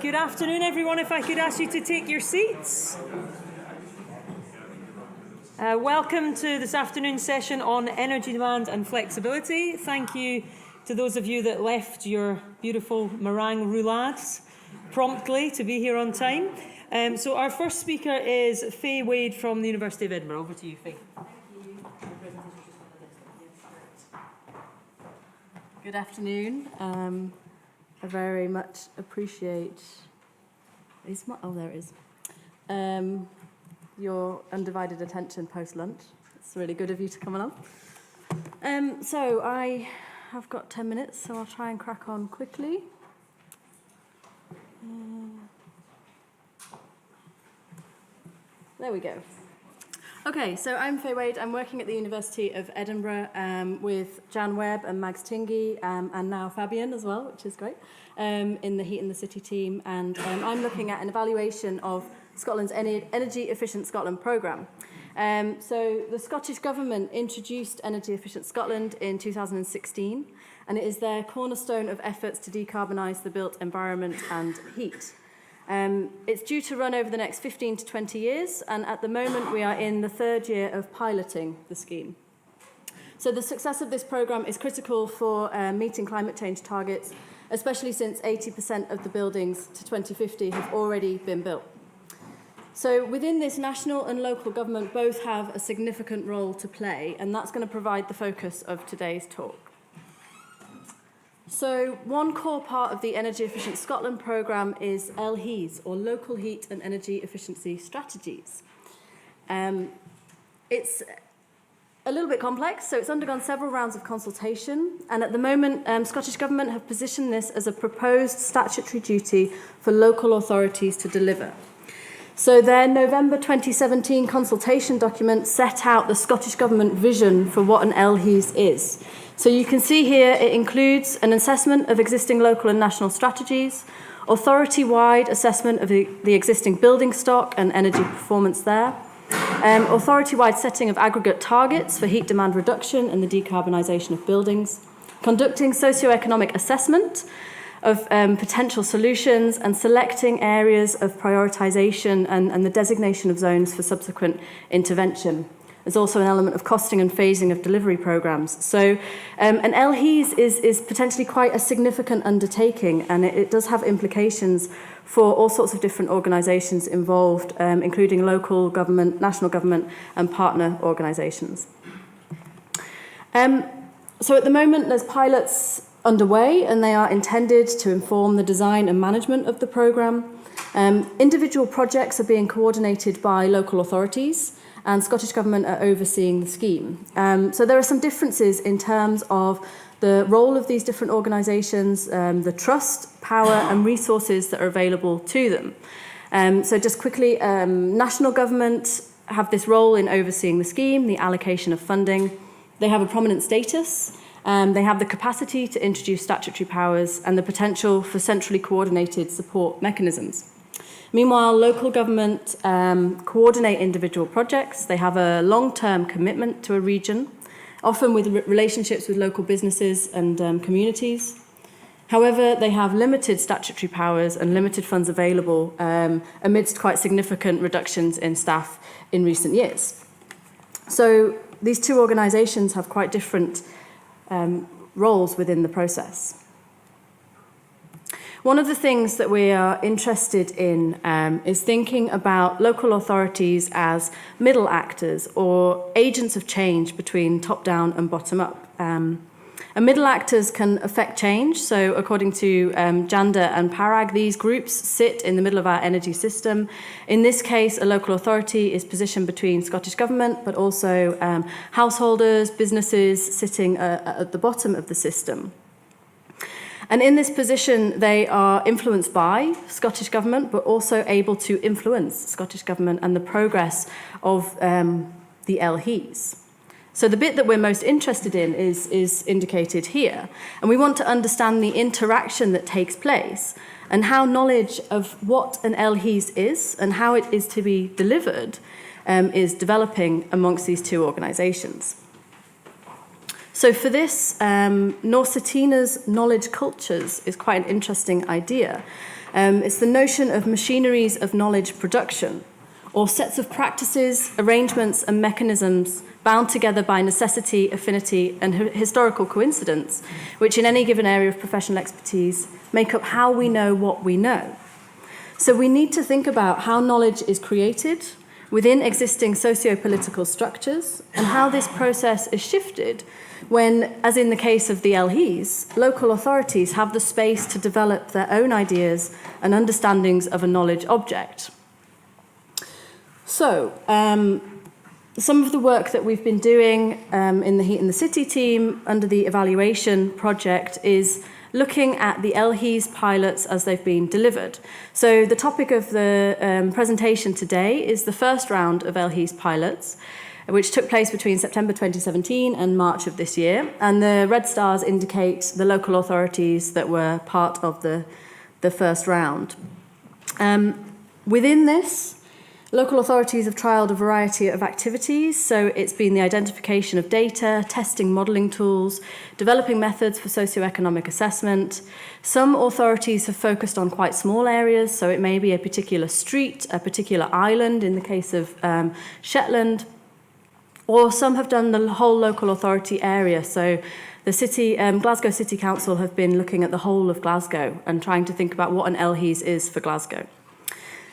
Good afternoon, everyone. If I could ask you to take your seats. Welcome to this afternoon's session on energy demand and flexibility. Thank you to those of you that left your beautiful meringue roulades promptly to be here on time. So our first speaker is Faye Wade from the University of Edinburgh. Over to you, Faye. Good afternoon. I very much appreciate there it is. Your undivided attention post-lunch. It's really good of you to come along. So I have got 10 minutes, so I'll try and crack on quickly. There we go. Okay, so I'm Faye Wade. I'm working at the University of Edinburgh with Jan Webb and Mags Tingey and now Fabian as well, which is great, in the Heat in the City team. And I'm looking at an evaluation of Scotland's Energy Efficient Scotland programme. So the Scottish Government introduced Energy Efficient Scotland in 2016, and it is their cornerstone of efforts to decarbonise the built environment and heat. It's due to run over the next 15 to 20 years, and at the moment we are in the third year of piloting the scheme. So the success of this programme is critical for meeting climate change targets, especially since 80% of the buildings to 2050 have already been built. So within this, national and local government both have a significant role to play, and that's going to provide the focus of today's talk. So one core part of the Energy Efficient Scotland programme is LHEs, or Local Heat and Energy Efficiency Strategies. It's a little bit complex, so it's undergone several rounds of consultation, and at the moment Scottish Government have positioned this as a proposed statutory duty for local authorities to deliver. So their November 2017 consultation document set out the Scottish Government vision for what an LHEs is. So you can see here it includes an assessment of existing local and national strategies, authority-wide assessment of the existing building stock and energy performance there, authority-wide setting of aggregate targets for heat demand reduction and the decarbonisation of buildings, conducting socio-economic assessment of potential solutions and selecting areas of prioritisation and the designation of zones for subsequent intervention. There's also an element of costing and phasing of delivery programmes. So an LHEs is potentially quite a significant undertaking, and it does have implications for all sorts of different organisations involved, including local government, national government and partner organisations. So at the moment there's pilots underway, and they are intended to inform the design and management of the programme. Individual projects are being coordinated by local authorities, and Scottish Government are overseeing the scheme. So there are some differences in terms of the role of these different organisations, the trust, power and resources that are available to them. So just quickly, national government have this role in overseeing the scheme, the allocation of funding. They have a prominent status. They have the capacity to introduce statutory powers and the potential for centrally coordinated support mechanisms. Meanwhile, local government coordinate individual projects. They have a long-term commitment to a region, often with relationships with local businesses and communities. However, they have limited statutory powers and limited funds available amidst quite significant reductions in staff in recent years. So these two organisations have quite different roles within the process. One of the things that we are interested in is thinking about local authorities as middle actors or agents of change between top-down and bottom-up. And middle actors can affect change. So according to Janda and Parag, these groups sit in the middle of our energy system. In this case, a local authority is positioned between Scottish Government, but also householders, businesses sitting at the bottom of the system. And in this position, they are influenced by Scottish Government, but also able to influence Scottish Government and the progress of the LHEs. So the bit that we're most interested in is indicated here. And we want to understand the interaction that takes place and how knowledge of what an LHEs is and how it is to be delivered is developing amongst these two organisations. So for this, Norsatina's knowledge cultures is quite an interesting idea. It's the notion of machineries of knowledge production, or sets of practices, arrangements, and mechanisms bound together by necessity, affinity, and historical coincidence, which in any given area of professional expertise make up how we know what we know. So we need to think about how knowledge is created within existing socio-political structures and how this process is shifted when, as in the case of the LHEs, local authorities have the space to develop their own ideas and understandings of a knowledge object. So, some of the work that we've been doing in the Heat in the City team under the evaluation project is looking at the LHEs pilots as they've been delivered. So the topic of the presentation today is the first round of LHEs pilots, which took place between September 2017 and March of this year. And the red stars indicate the local authorities that were part of the first round. Within this, local authorities have trialled a variety of activities, so it's been the identification of data, testing modelling tools, developing methods for socioeconomic assessment. Some authorities have focused on quite small areas, so it may be a particular street, a particular island, in the case of Shetland, or some have done the whole local authority area, so the city, Glasgow City Council have been looking at the whole of Glasgow and trying to think about what an LHEs is for Glasgow.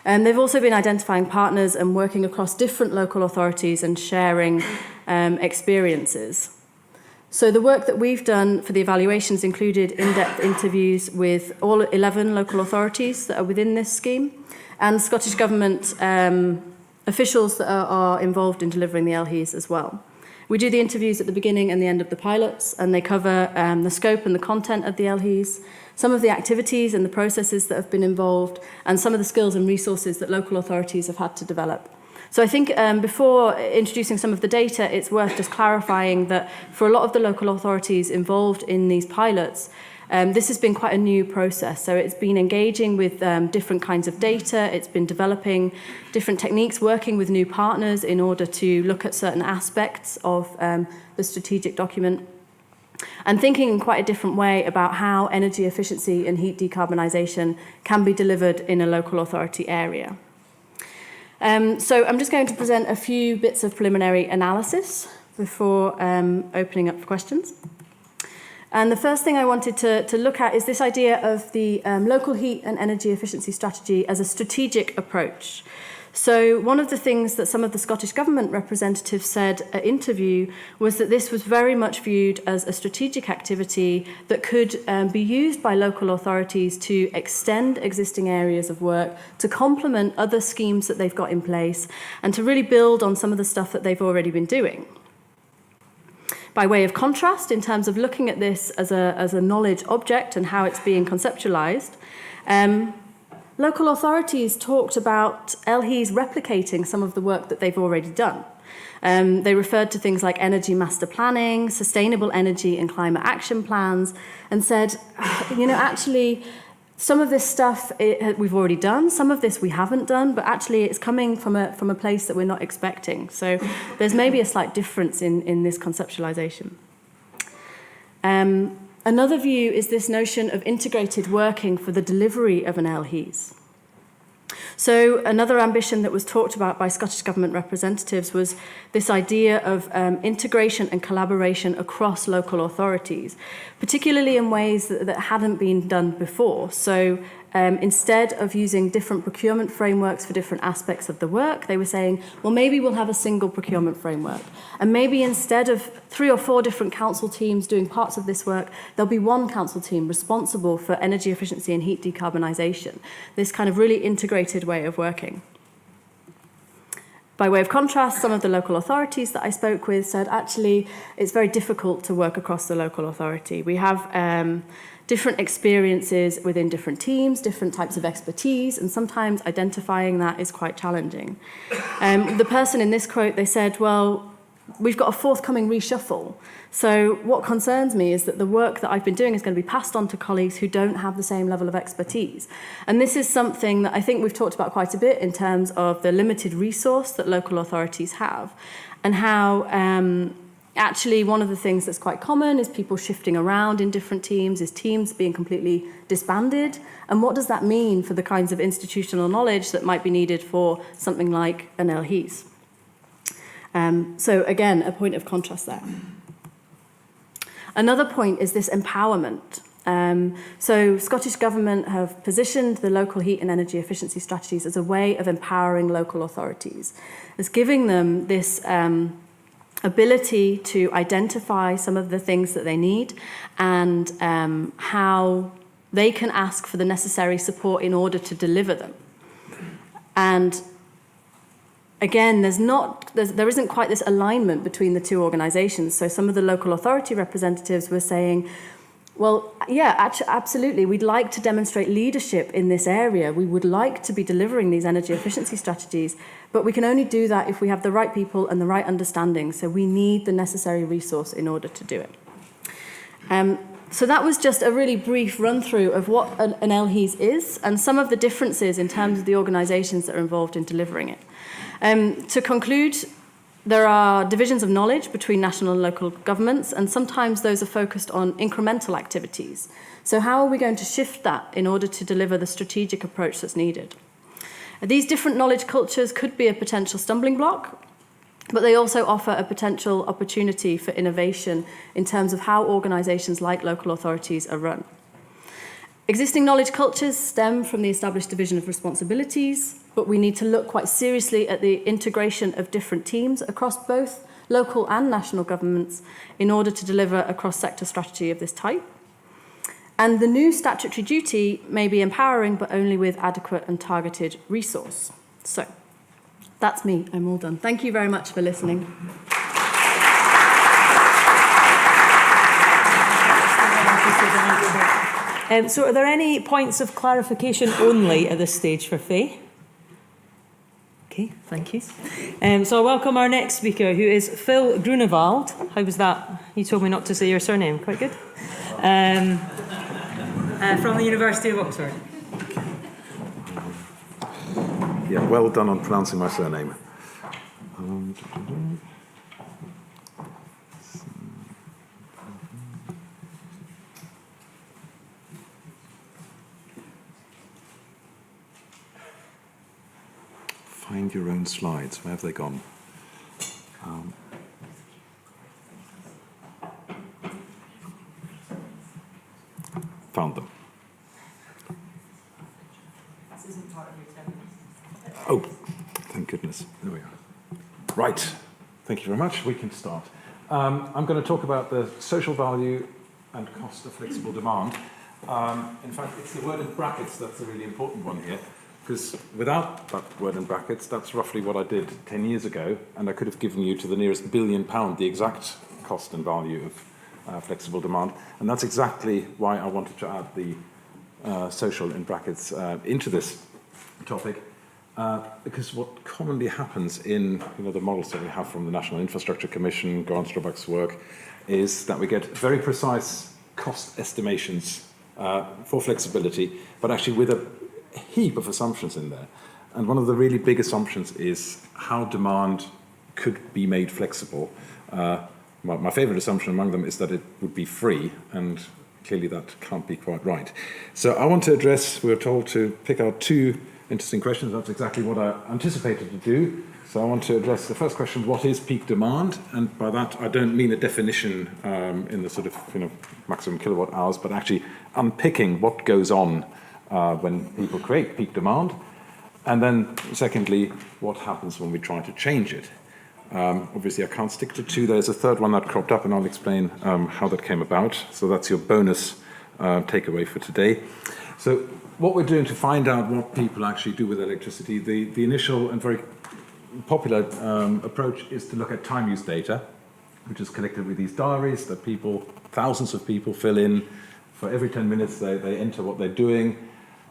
They've also been identifying partners and working across different local authorities and sharing experiences. So the work that we've done for the evaluations included in-depth interviews with all 11 local authorities that are within this scheme and Scottish Government officials that are involved in delivering the LHEs as well. We do the interviews at the beginning and the end of the pilots, and they cover the scope and the content of the LHEs, some of the activities and the processes that have been involved, and some of the skills and resources that local authorities have had to develop. So I think before introducing some of the data, it's worth just clarifying that for a lot of the local authorities involved in these pilots, this has been quite a new process. So it's been engaging with different kinds of data, it's been developing different techniques, working with new partners in order to look at certain aspects of the strategic document, and thinking in quite a different way about how energy efficiency and heat decarbonisation can be delivered in a local authority area. So I'm just going to present a few bits of preliminary analysis before opening up for questions. And the first thing I wanted to look at is this idea of the local heat and energy efficiency strategy as a strategic approach. So one of the things that some of the Scottish Government representatives said at interview was that this was very much viewed as a strategic activity that could be used by local authorities to extend existing areas of work, to complement other schemes that they've got in place, and to really build on some of the stuff that they've already been doing. By way of contrast, in terms of looking at this as a knowledge object and how it's being conceptualised, local authorities talked about LHEs replicating some of the work that they've already done. They referred to things like energy master planning, sustainable energy and climate action plans, and said, actually, some of this stuff we've already done, some of this we haven't done, but actually it's coming from a place that we're not expecting. So there's maybe a slight difference in this conceptualization. Another view is this notion of integrated working for the delivery of an LHEs. So another ambition that was talked about by Scottish Government representatives was this idea of integration and collaboration across local authorities, particularly in ways that hadn't been done before. So instead of using different procurement frameworks for different aspects of the work, they were saying, well, maybe we'll have a single procurement framework. And maybe instead of 3 or 4 different council teams doing parts of this work, there'll be one council team responsible for energy efficiency and heat decarbonisation, this kind of really integrated way of working. By way of contrast, some of the local authorities that I spoke with said, actually, it's very difficult to work across the local authority. We have different experiences within different teams, different types of expertise, and sometimes identifying that is quite challenging. The person in this quote, they said, well, we've got a forthcoming reshuffle. So what concerns me is that the work that I've been doing is going to be passed on to colleagues who don't have the same level of expertise. And this is something that I think we've talked about quite a bit in terms of the limited resource that local authorities have, and how Actually, one of the things that's quite common is people shifting around in different teams, is teams being completely disbanded. And what does that mean for the kinds of institutional knowledge that might be needed for something like an LHES? So again, a point of contrast there. Another point is this empowerment. So Scottish Government have positioned the local heat and energy efficiency strategies as a way of empowering local authorities. It's giving them this ability to identify some of the things that they need and how they can ask for the necessary support in order to deliver them. And again, there isn't quite this alignment between the two organisations. So some of the local authority representatives were saying, well, yeah, absolutely, we'd like to demonstrate leadership in this area. We would like to be delivering these energy efficiency strategies, but we can only do that if we have the right people and the right understanding. So we need the necessary resource in order to do it. So that was just a really brief run-through of what an LHES is and some of the differences in terms of the organisations that are involved in delivering it. To conclude, there are divisions of knowledge between national and local governments, and sometimes those are focused on incremental activities. So how are we going to shift that in order to deliver the strategic approach that's needed? These different knowledge cultures could be a potential stumbling block, but they also offer a potential opportunity for innovation in terms of how organisations like local authorities are run. Existing knowledge cultures stem from the established division of responsibilities, but we need to look quite seriously at the integration of different teams across both local and national governments in order to deliver a cross-sector strategy of this type. And the new statutory duty may be empowering, but only with adequate and targeted resource. So that's me. I'm all done. Thank you very much for listening. So are there any points of clarification only at this stage for Faye? Okay, thank you. So I welcome our next speaker, who is Philipp Grunewald. How was that? You told me not to say your surname. Quite good. From the University of Oxford. Yeah, well done on pronouncing my surname. Find your own slides. Where have they gone? Found them. This isn't part of your 10 minutes. Oh, thank goodness. There we are. Right. Thank you very much. We can start. I'm going to talk about the social value and cost of flexible demand. In fact, it's the word in brackets that's the really important one here, because without that word in brackets, that's roughly what I did 10 years ago, and I could have given you to the nearest £1 billion the exact cost and value of flexible demand, and that's exactly why I wanted to add the social in brackets into this topic, because what commonly happens in the models that we have from the National Infrastructure Commission, Grant Strobach's work, is that we get very precise cost estimations for flexibility, but actually with a heap of assumptions in there. And one of the really big assumptions is how demand could be made flexible. My favourite assumption among them is that it would be free, and clearly that can't be quite right. So I want to address, we were told to pick out two interesting questions. That's exactly what I anticipated to do. So I want to address the first question: what is peak demand? And by that I don't mean a definition in the sort of maximum kilowatt hours, but actually unpicking what goes on when people create peak demand. And then secondly, what happens when we try to change it? Obviously I can't stick to two. There's a third one that cropped up, and I'll explain how that came about. So that's your bonus takeaway for today. So what we're doing to find out what people actually do with electricity, the initial and very popular approach is to look at time use data, which is collected with these diaries that thousands of people fill in. For every 10 minutes they enter what they're doing.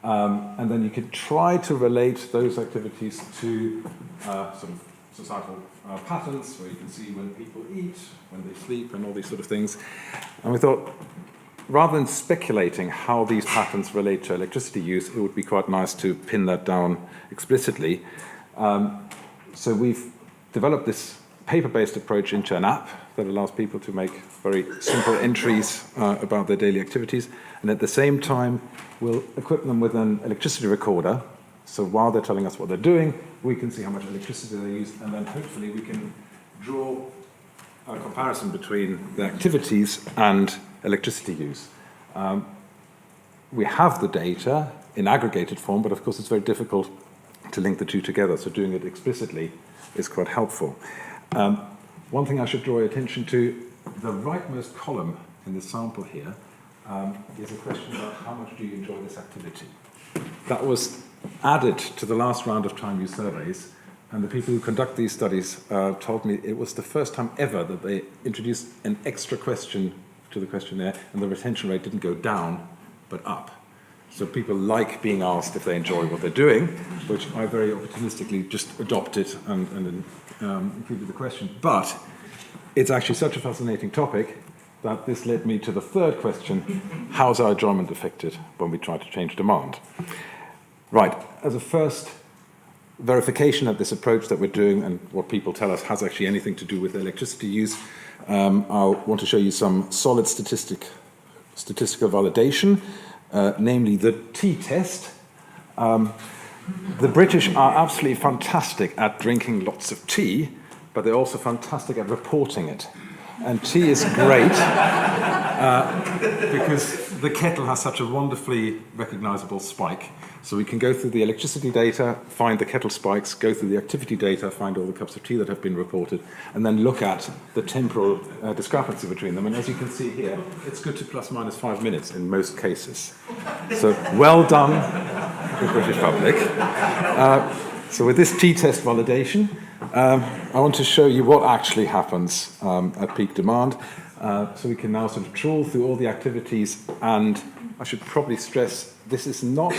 And then you can try to relate those activities to sort of societal patterns, where you can see when people eat, when they sleep, and all these sort of things. And we thought, rather than speculating how these patterns relate to electricity use, it would be quite nice to pin that down explicitly. So we've developed this paper-based approach into an app that allows people to make very simple entries about their daily activities. And at the same time, we'll equip them with an electricity recorder. So while they're telling us what they're doing, we can see how much electricity they use, and then hopefully we can draw a comparison between the activities and electricity use. We have the data in aggregated form, but of course it's very difficult to link the two together, so doing it explicitly is quite helpful. One thing I should draw your attention to, the rightmost column in the sample here is a question about how much do you enjoy this activity. That was added to the last round of time use surveys, and the people who conduct these studies told me it was the first time ever that they introduced an extra question to the questionnaire, and the retention rate didn't go down, but up. So people like being asked if they enjoy what they're doing, which I very opportunistically just adopted and included the question. But it's actually such a fascinating topic that this led me to the third question: how's our enjoyment affected when we try to change demand? Right, as a first verification that this approach that we're doing and what people tell us has actually anything to do with electricity use, I want to show you some solid statistical validation, namely the T-test. The British are absolutely fantastic at drinking lots of tea, but they're also fantastic at reporting it. And tea is great because the kettle has such a wonderfully recognizable spike. So we can go through the electricity data, find the kettle spikes, go through the activity data, find all the cups of tea that have been reported, and then look at the temporal discrepancy between them. And as you can see here, it's good to plus minus 5 minutes in most cases. So well done, the British public. So with this T-test validation, I want to show you what actually happens at peak demand. So we can now sort of trawl through all the activities, and I should probably stress this is not,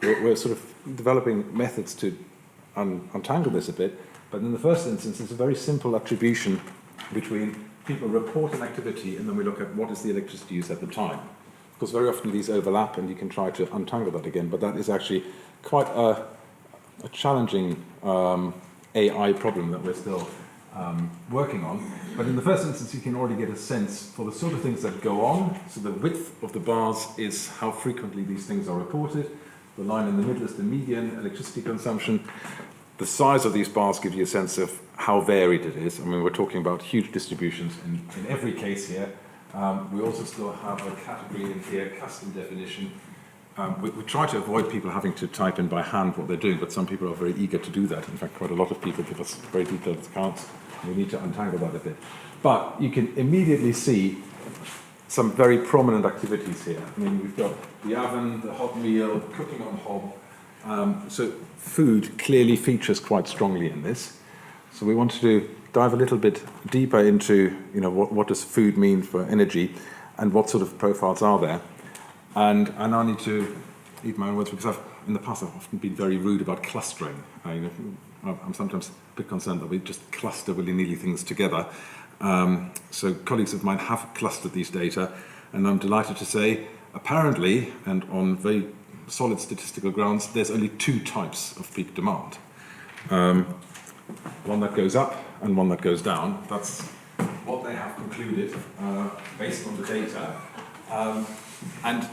we're sort of developing methods to untangle this a bit, but in the first instance it's a very simple attribution between people report an activity and then we look at what is the electricity use at the time. Of course very often these overlap and you can try to untangle that again, but that is actually quite a challenging AI problem that we're still working on. But in the first instance, you can already get a sense for the sort of things that go on. So the width of the bars is how frequently these things are reported. The line in the middle is the median electricity consumption. The size of these bars gives you a sense of how varied it is. I mean, we're talking about huge distributions in every case here. We also still have a category in here, custom definition. We try to avoid people having to type in by hand what they're doing, but some people are very eager to do that. In fact, quite a lot of people give us very detailed accounts. We need to untangle that a bit. But you can immediately see some very prominent activities here. I mean, we've got the oven, the hot meal, cooking on hob. So food clearly features quite strongly in this. So we wanted to dive a little bit deeper into, what does food mean for energy and what sort of profiles are there. And I now need to eat my own words because in the past I've often been very rude about clustering. I'm sometimes a bit concerned that we just cluster willy-nilly things together. So colleagues of mine have clustered these data, and I'm delighted to say, apparently, and on very solid statistical grounds, there's only 2 types of peak demand. One that goes up and one that goes down. That's what they have concluded based on the data. And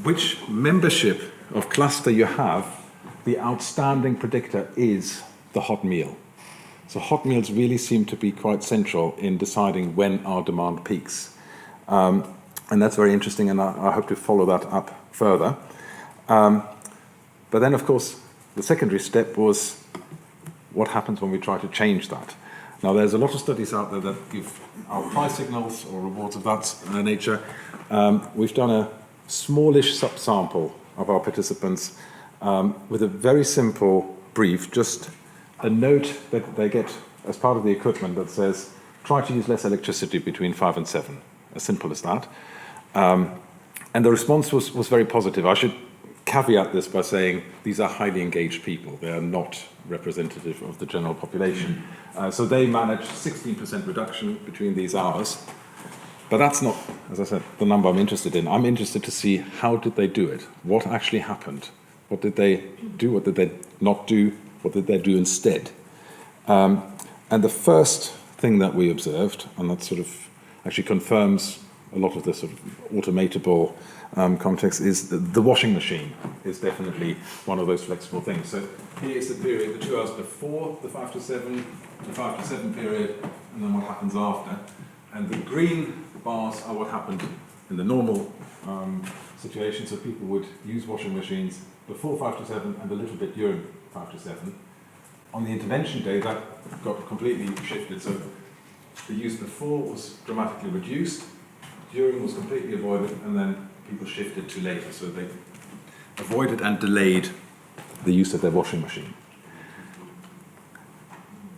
which membership of cluster you have, the outstanding predictor is the hot meal. So hot meals really seem to be quite central in deciding when our demand peaks. And that's very interesting, and I hope to follow that up further. But then, of course, the secondary step was what happens when we try to change that. Now, there's a lot of studies out there that give our price signals or rewards of that nature. We've done a smallish subsample of our participants with a very simple brief, just a note that they get as part of the equipment that says, try to use less electricity between 5 and 7, as simple as that. And the response was very positive. I should caveat this by saying these are highly engaged people. They are not representative of the general population. So they managed 16% reduction between these hours. But that's not, as I said, the number I'm interested in. I'm interested to see how did they do it? What actually happened? What did they do? What did they not do? What did they do instead? And the first thing that we observed, and that sort of actually confirms a lot of the sort of automatable context, is the washing machine is definitely one of those flexible things. So here is the period, the 2 hours before the 5 to 7, the 5 to 7 period, and then what happens after. And the green bars are what happened in the normal situation. So people would use washing machines before 5 to 7 and a little bit during 5 to 7. On the intervention day, that got completely shifted. So the use before was dramatically reduced, during was completely avoided, and then people shifted to later. So they avoided and delayed the use of their washing machine.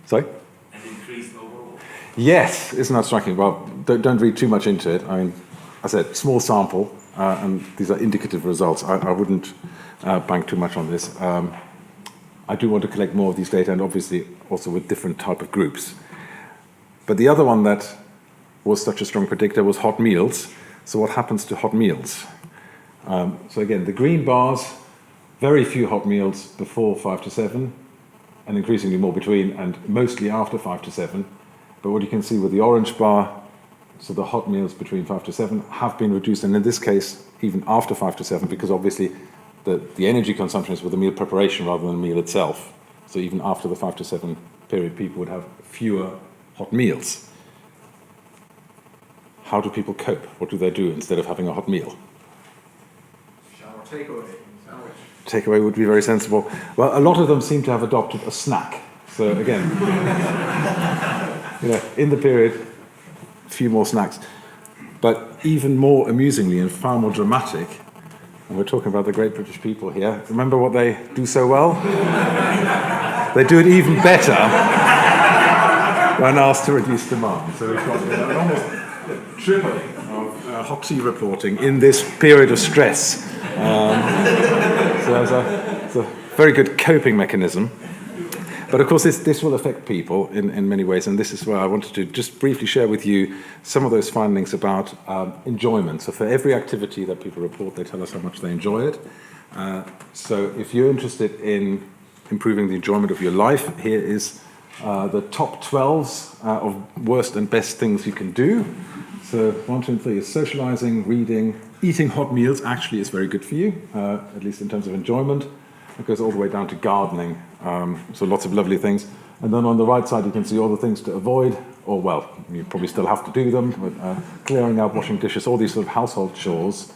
Sorry? And increased overall. Yes, isn't that striking? Well, don't read too much into it. I mean, I said, small sample, and these are indicative results. I wouldn't bank too much on this. I do want to collect more of these data, and obviously also with different type of groups. But the other one that was such a strong predictor was hot meals. So what happens to hot meals? So again, the green bars, very few hot meals before 5 to 7, and increasingly more between, and mostly after 5 to 7. But what you can see with the orange bar, so the hot meals between 5 to 7 have been reduced, and in this case, even after 5 to 7, because obviously the energy consumption is with the meal preparation rather than the meal itself. So even after the 5 to 7 period, people would have fewer hot meals. How do people cope? What do they do instead of having a hot meal? Shower takeaway. Sandwich. Takeaway would be very sensible. Well, a lot of them seem to have adopted a snack. So again, in the period, a few more snacks. But even more amusingly and far more dramatic, and we're talking about the great British people here, remember what they do so well? They do it even better when asked to reduce demand. So we've got an almost tripling of hot tea reporting in this period of stress. So it's a very good coping mechanism. But of course, this will affect people in many ways, and this is where I wanted to just briefly share with you some of those findings about enjoyment. So for every activity that people report, they tell us how much they enjoy it. So if you're interested in improving the enjoyment of your life, here is the top 12s of worst and best things you can do. So 1, 2, and 3 is socializing, reading, eating hot meals actually is very good for you, at least in terms of enjoyment. It goes all the way down to gardening, so lots of lovely things. And then on the right side, you can see all the things to avoid, or well, you probably still have to do them, but clearing out, washing dishes, all these sort of household chores.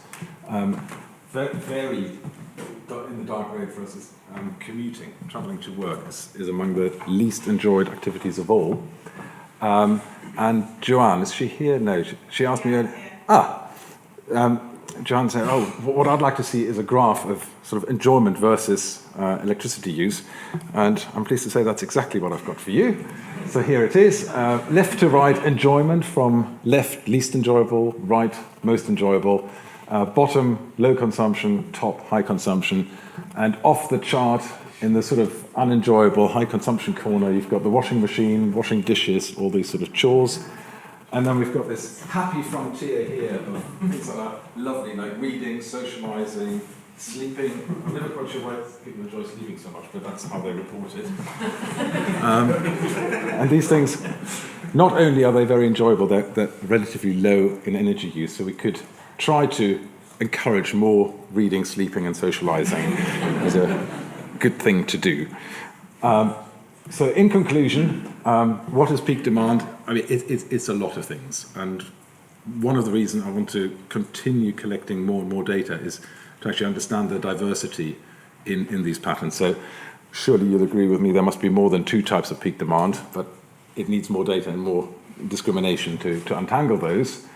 Very in the dark grade for us is commuting, traveling to work is among the least enjoyed activities of all. And Joanne, is she here? No, she asked me earlier. Joanne said, what I'd like to see is a graph of sort of enjoyment versus electricity use. And I'm pleased to say that's exactly what I've got for you. So here it is. Left to right, enjoyment, from left, least enjoyable, right, most enjoyable. Bottom, low consumption, top, high consumption. And off the chart, in the sort of unenjoyable, high consumption corner, you've got the washing machine, washing dishes, all these sort of chores. And then we've got this happy frontier here of things that are lovely, like reading, socializing, sleeping. I'm never quite sure why people enjoy sleeping so much, but that's how they report it. And these things, not only are they very enjoyable, they're relatively low in energy use, so we could try to encourage more reading, sleeping, and socializing as a good thing to do. So in conclusion, what is peak demand? I mean, it's a lot of things. And one of the reasons I want to continue collecting more and more data is to actually understand the diversity in these patterns. So surely you'll agree with me, there must be more than 2 types of peak demand, but it needs more data and more discrimination to untangle those.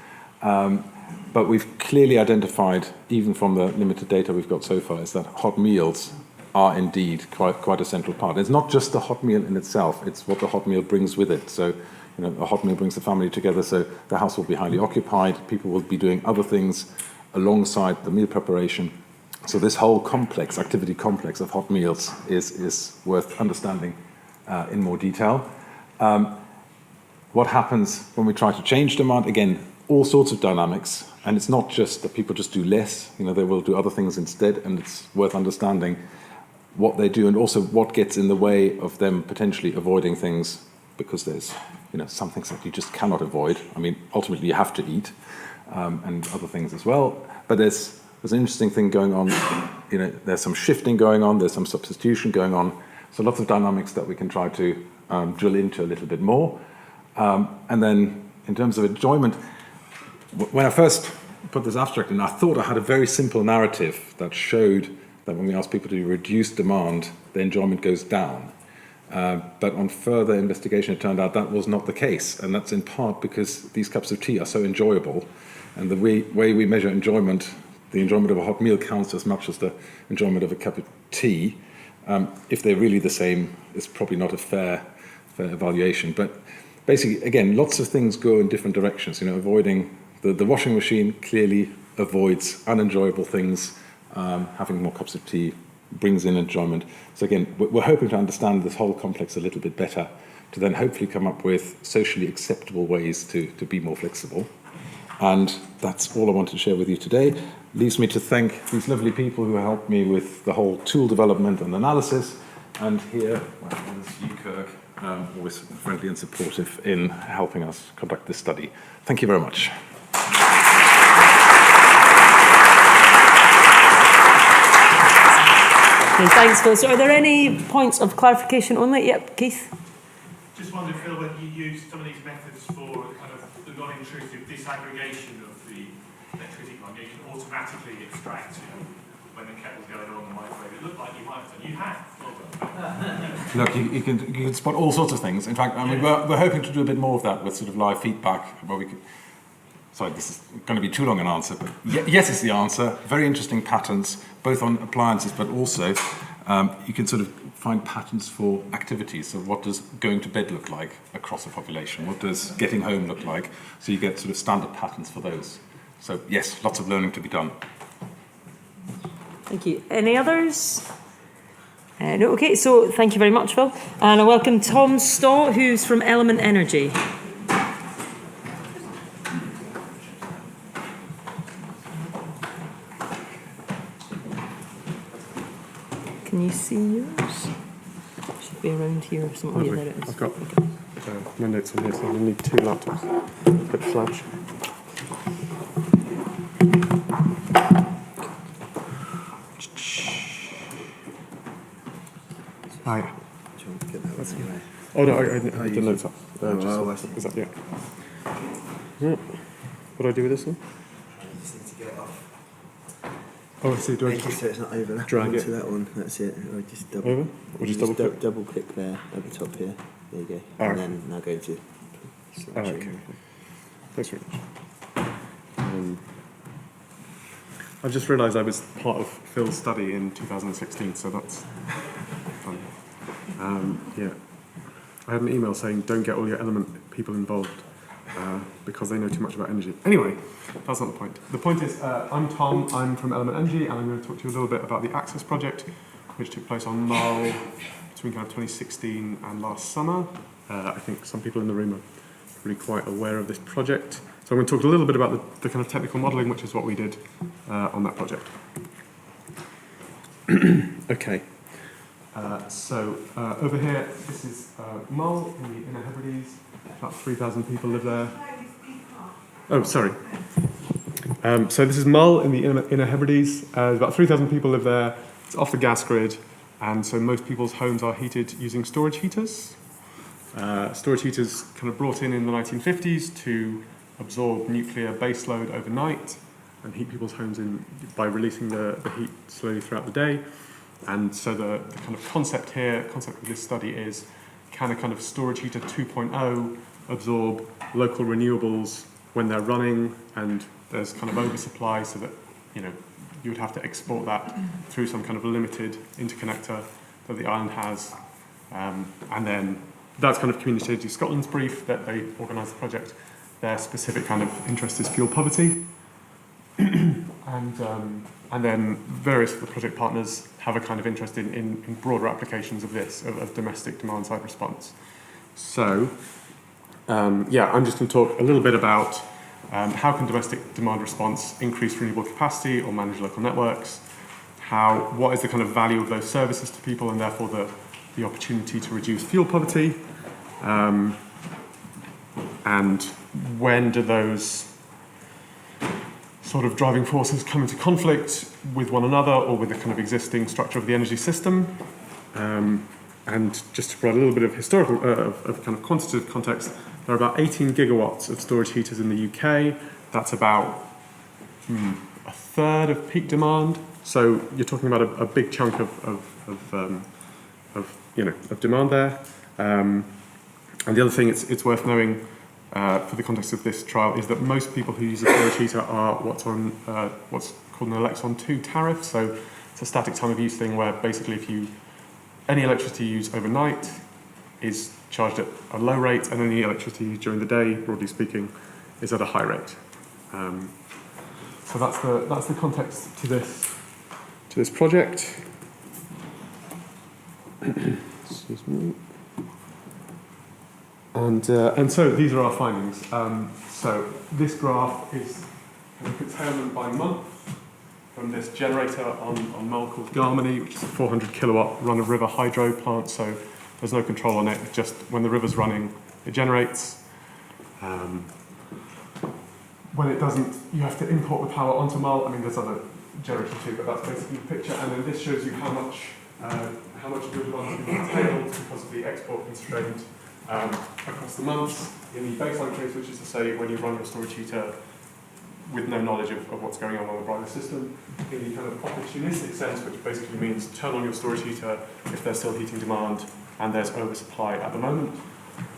But we've clearly identified, even from the limited data we've got so far, is that hot meals are indeed quite a central part. It's not just the hot meal in itself, it's what the hot meal brings with it. So, a hot meal brings the family together, so the house will be highly occupied, people will be doing other things alongside the meal preparation. So this whole activity complex of hot meals is worth understanding in more detail. What happens when we try to change demand? Again, all sorts of dynamics, and it's not just that people just do less, they will do other things instead, and it's worth understanding what they do and also what gets in the way of them potentially avoiding things because there's some things that you just cannot avoid. I mean, ultimately you have to eat, and other things as well. But there's an interesting thing going on. There's some shifting going on. There's some substitution going on. So lots of dynamics that we can try to drill into a little bit more. And then in terms of enjoyment, when I first put this abstract in, I thought I had a very simple narrative that showed that when we ask people to reduce demand, the enjoyment goes down. But on further investigation, it turned out that was not the case. And that's in part because these cups of tea are so enjoyable. And the way we measure enjoyment, the enjoyment of a hot meal counts as much as the enjoyment of a cup of tea. If they're really the same, it's probably not a fair evaluation. But basically, again, lots of things go in different directions. Avoiding the washing machine clearly avoids unenjoyable things. Having more cups of tea brings in enjoyment. So again, we're hoping to understand this whole complex a little bit better, to then hopefully come up with socially acceptable ways to be more flexible. And that's all I wanted to share with you today. Leaves me to thank these lovely people who helped me with the whole tool development and analysis. And here, is UKERC, always friendly and supportive in helping us conduct this study. Thank you very much. Okay, thanks, Phil. So are there any points of clarification only? Yep, Keith. Just wondered, Phil, whether you used some of these methods for kind of the non-intrusive disaggregation of the electricity line. You can automatically extract when the kettle's going on the microwave. It looked like you might have done. You have. Well done. Look, you can spot all sorts of things. In fact, I mean, we're hoping to do a bit more of that with sort of live feedback, where we could. Sorry, this is going to be too long an answer, but yes is the answer. Very interesting patterns, both on appliances, but also you can sort of find patterns for activities. So what does going to bed look like across a population? What does getting home look like? So you get sort of standard patterns for those. So yes, lots of learning to be done. Thank you. Any others? No, okay, so thank you very much, Phil. And I welcome Tom Staw, who's from Element Energy. Can you see yours? Should be around here or something. Oh, yeah, there it is. I've got my notes on here, so I'm going to need 2 laptops. A bit flash. Hi. Oh no, I the notes up. Is that, yeah. What do I do with this one? You just need to get it off. Oh, I see. Do I Make it so it's not overlapping drag it onto that one. That's it. Or just double. over? Or just double click? Double click there at the top here. There you go. Oh. And then now go to. Oh, okay. Thanks very much. I've just realised I was part of Phil's study in 2016, so that's fun. Yeah. I had an email saying don't get all your element people involved because they know too much about energy. Anyway, that's not the point. The point is, I'm Tom, I'm from Element Energy, and I'm going to talk to you a little bit about the Access project, which took place on Mull between kind of 2016 and last summer. I think some people in the room are really quite aware of this project. So I'm going to talk a little bit about the kind of technical modelling, which is what we did on that project. Okay. So over here, this is Mull in the Inner Hebrides. About 3,000 people live there. Oh, sorry. So this is Mull in the Inner Hebrides. About 3,000 people live there. It's off the gas grid, and so most people's homes are heated using storage heaters. Storage heaters kind of brought in the 1950s to absorb nuclear baseload overnight and heat people's homes in by releasing the heat slowly throughout the day. And so the kind of concept of this study is, can a kind of storage heater 2.0 absorb local renewables when they're running and there's kind of oversupply, so that you would have to export that through some kind of limited interconnector that the island has. And then that's kind of Community Energy Scotland's brief that they organised the project. Their specific kind of interest is fuel poverty. And then various of the project partners have a kind of interest in broader applications of this, of domestic demand-side response. So, yeah, I'm just going to talk a little bit about how can domestic demand response increase renewable capacity or manage local networks, what is the kind of value of those services to people and therefore the opportunity to reduce fuel poverty, And when do those sort of driving forces come into conflict with one another or with the kind of existing structure of the energy system? And just to provide a little bit of historical, of kind of quantitative context, there are about 18 gigawatts of storage heaters in the UK. That's about a third of peak demand. So you're talking about a big chunk of demand there. And the other thing it's worth knowing for the context of this trial is that most people who use a storage heater are what's called an Electron 2 tariff. So it's a static time of use thing where basically any electricity you use overnight is charged at a low rate, and any electricity used during the day, broadly speaking, is at a high rate. So that's the context to this project. Excuse me. And so these are our findings. So this graph is a curtailment by month from this generator on Mull called Garmany, which is a 400 kilowatt run-of-river hydro plant. So there's no control on it. It's just when the river's running, it generates. When it doesn't, you have to import the power onto Mull. I mean, there's other generators too, but that's basically the picture. And then this shows you how much of your demand has been curtailed because of the export constraint across the months. In the baseline case, which is to say when you run your storage heater with no knowledge of what's going on the broader system. In the kind of opportunistic sense, which basically means turn on your storage heater if there's still heating demand and there's oversupply at the moment.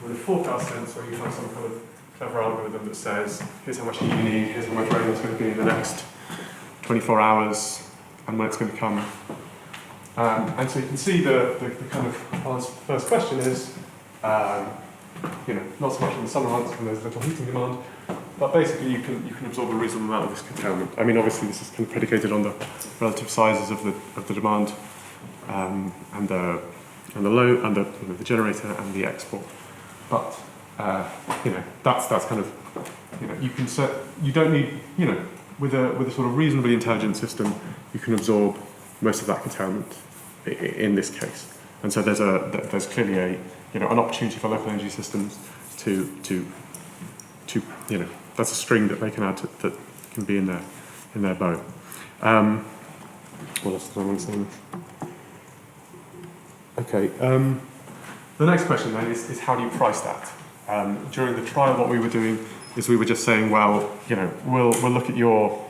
In the forecast sense, where you have some kind of clever algorithm that says, here's how much heat you need, here's how much rain there's going to be in the next 24 hours, and when it's going to come. And so you can see the kind of first question is, not so much in the summer months when there's little heating demand, but basically you can absorb a reasonable amount of this curtailment. I mean, obviously this is kind of predicated on the relative sizes of the demand and the load and the generator and the export. But that's kind of you can set. You don't need with a sort of reasonably intelligent system, you can absorb most of that curtailment in this case. And so there's clearly an opportunity for local energy systems to that's a string that they can add that can be in their bow. What else did I want to say? Okay. The next question then is how do you price that? During the trial, what we were doing is we were just saying, well, we'll look at your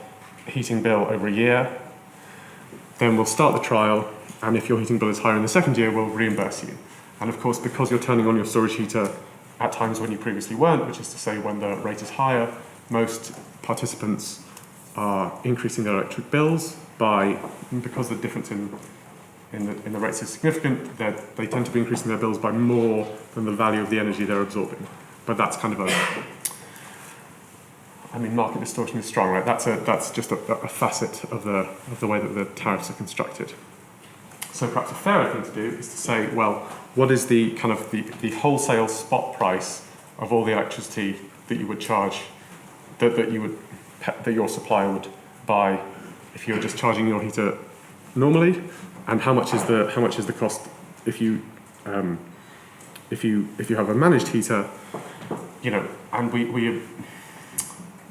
heating bill over a year, then we'll start the trial, and if your heating bill is higher in the second year, we'll reimburse you. And of course, because you're turning on your storage heater at times when you previously weren't, which is to say when the rate is higher, most participants are increasing their electric bills because the difference in the rates is significant, they tend to be increasing their bills by more than the value of the energy they're absorbing. But that's kind of market distortion is strong, right? That's just a facet of the way that the tariffs are constructed. So perhaps a fairer thing to do is to say, well, what is the kind of the wholesale spot price of all the electricity that you would charge, that your supplier would buy if you're just charging your heater normally, and how much is the cost if you have a managed heater, and we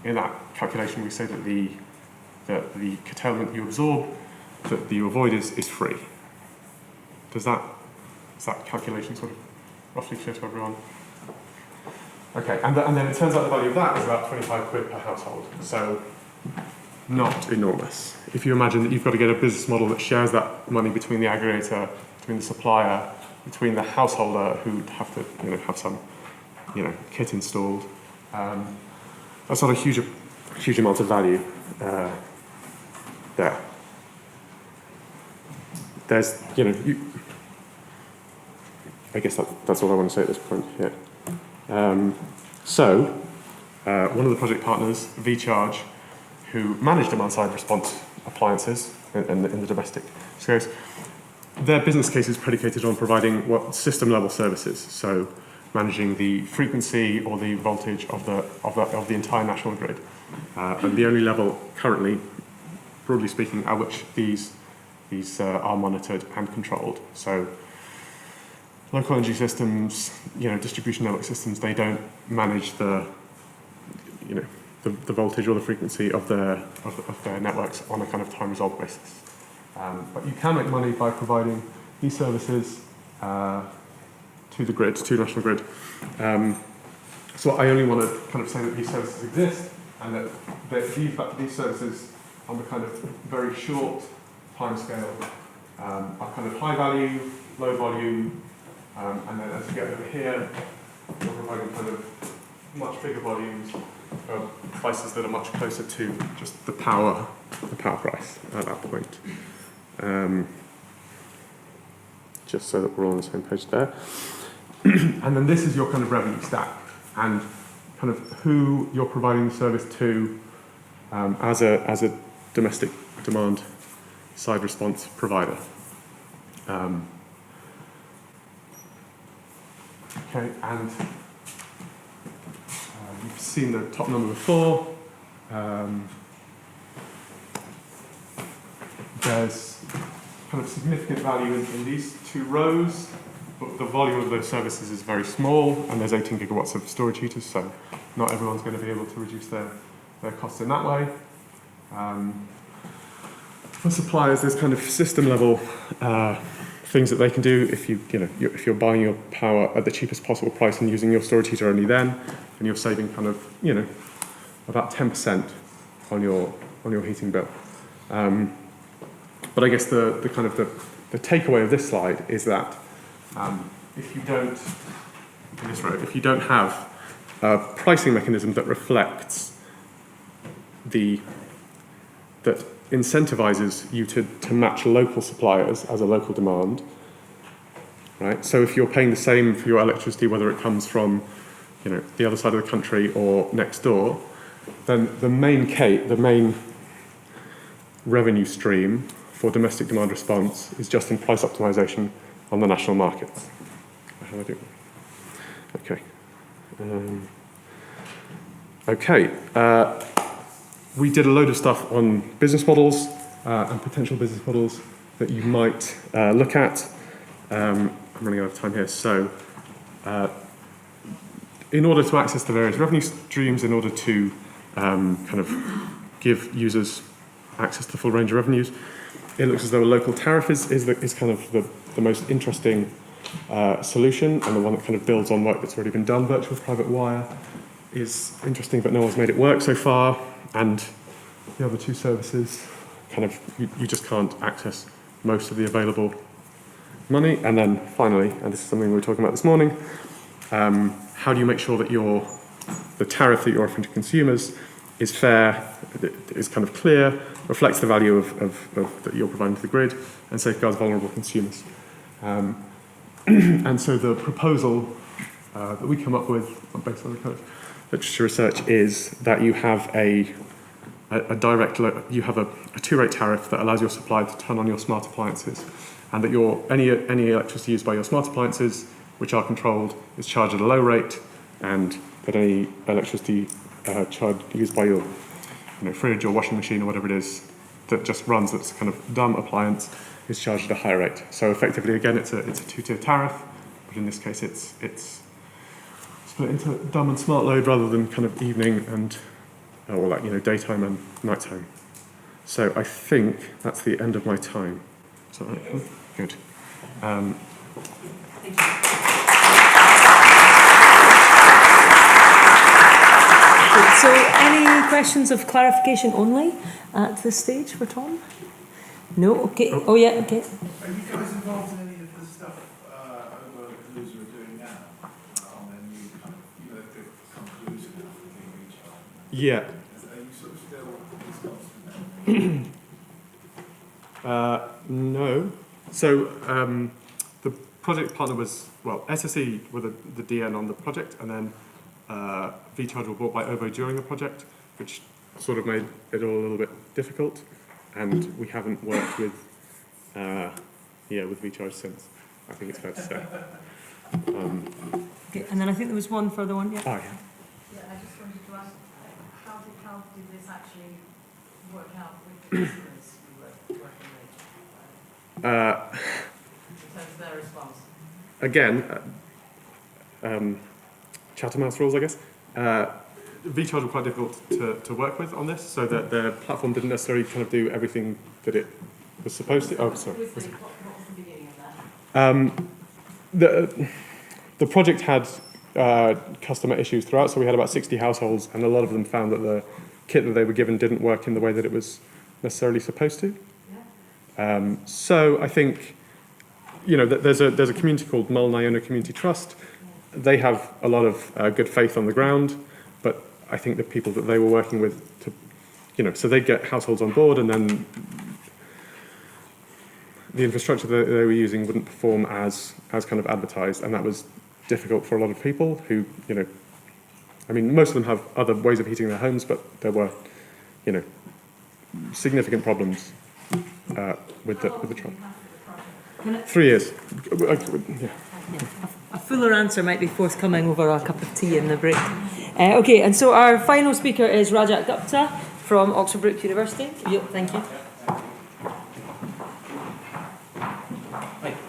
in that calculation we say that the curtailment you absorb that you avoid is free. Is that calculation sort of roughly clear to everyone? Okay, and then it turns out the value of that is about 25 quid per household, so not enormous. If you imagine that you've got to get a business model that shares that money between the aggregator, between the supplier, between the householder who'd have to have some kit installed, that's not a huge amount of value there. There's I guess that's all I want to say at this point here. So, one of the project partners, VCharge, who manage demand-side response appliances in the domestic space, their business case is predicated on providing system-level services, so managing the frequency or the voltage of the entire national grid, and the only level currently, broadly speaking, at which these are monitored and controlled. So, local energy systems, distribution network systems, they don't manage the voltage or the frequency of their networks on a kind of time resolved basis. But you can make money by providing these services to the grid, to National Grid. So I only want to kind of say that these services exist, and that these services on the kind of very short time scale are kind of high value, low volume, and then as you get over here, you're providing kind of much bigger volumes of prices that are much closer to just the power price at that point. Just so that we're all on the same page there. And then this is your kind of revenue stack, and kind of who you're providing the service to as a domestic demand side response provider. Okay, and you've seen the top number before. There's kind of significant value in these two rows, but the volume of those services is very small, and there's 18 gigawatts of storage heaters, so not everyone's going to be able to reduce their costs in that way. For suppliers, there's kind of system level things that they can do. If if you're buying your power at the cheapest possible price and using your storage heater only then you're saving kind of about 10% on your heating bill. But I guess the kind of the takeaway of this slide is that if you don't have a pricing mechanism that reflects that incentivizes you to match local suppliers as a local demand, right? So if you're paying the same for your electricity, whether it comes from the other side of the country or next door, then the main revenue stream for domestic demand response is just in price optimization on the national markets. How do I do it? Okay. We did a load of stuff on business models and potential business models that you might look at. I'm running out of time here. So in order to access the various revenue streams, in order to kind of give users access to the full range of revenues, it looks as though a local tariff is kind of the most interesting solution, and the one that kind of builds on work that's already been done. Virtual private wire is interesting, but no one's made it work so far. And the other two services, kind of, you just can't access most of the available money. And then finally, and this is something we were talking about this morning, how do you make sure that the tariff that you're offering to consumers is fair, is kind of clear, reflects the value of that you're providing to the grid, and safeguards vulnerable consumers. And so the proposal that we come up with, based on the kind of literature research, is that you have a two-rate tariff that allows your supplier to turn on your smart appliances, and that any electricity used by your smart appliances, which are controlled, is charged at a low rate, and that any electricity used by your fridge or washing machine or whatever it is that just runs, that's kind of dumb appliance, is charged at a higher rate. So effectively, again, it's a two-tier tariff, but in this case, it's split into dumb and smart load rather than kind of evening and daytime and nighttime. So I think that's the end of my time. Is that right? Good. Thank you. So any questions of clarification only at this stage for Tom? No? Okay. Oh yeah, okay. Are you guys involved in any of the stuff over Colusa are doing now? On their new kind of, they've become Colusa now for being recharged. Yeah. Are you sort of still discussing that? No. So the project partner was, SSE were the DN on the project, and then VCharge were bought by OVO during the project, which sort of made it all a little bit difficult, and we haven't worked with VCharge since. I think it's fair to say. Okay, and then I think there was one further one. Yeah. Oh yeah. Yeah, I just wanted to ask, how did this actually work out with the customers you were working with? In terms of their response? again, Chatham House rules, I guess. VCharge were quite difficult to work with on this, so that the platform didn't necessarily kind of do everything that it was supposed to. Oh, sorry. What was the beginning of that? The project had customer issues throughout, so we had about 60 households, and a lot of them found that the kit that they were given didn't work in the way that it was necessarily supposed to. So I think, you know, there's a community called Mull Iona Community Trust. They have a lot of good faith on the ground, but I think the people that they were working with, to, you know, so they'd get households on board, and then the infrastructure that they were using wouldn't perform as kind of advertised, and that was difficult for a lot of people who, you know, I mean, most of them have other ways of heating their homes, but there were, you know, significant problems with the trial. 3 years. Yeah. A fuller answer might be forthcoming over a cup of tea in the break. Okay, and so our final speaker is Rajat Gupta from Brookes University. Thank you.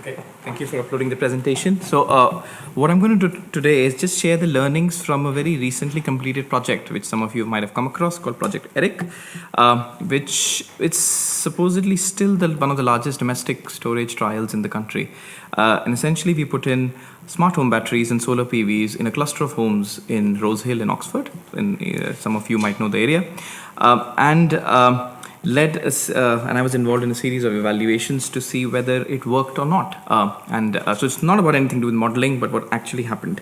Okay, thank you for uploading the presentation. So what I'm going to do today is just share the learnings from a very recently completed project, which some of you might have come across, called Project ERIC, which it's supposedly still one of the largest domestic storage trials in the country. And essentially we put in smart home batteries and solar PVs in a cluster of homes in Rose Hill in Oxford. Some of you might know the area. Led us, and I was involved in a series of evaluations to see whether it worked or not. So it's not about anything to do with modeling, but what actually happened.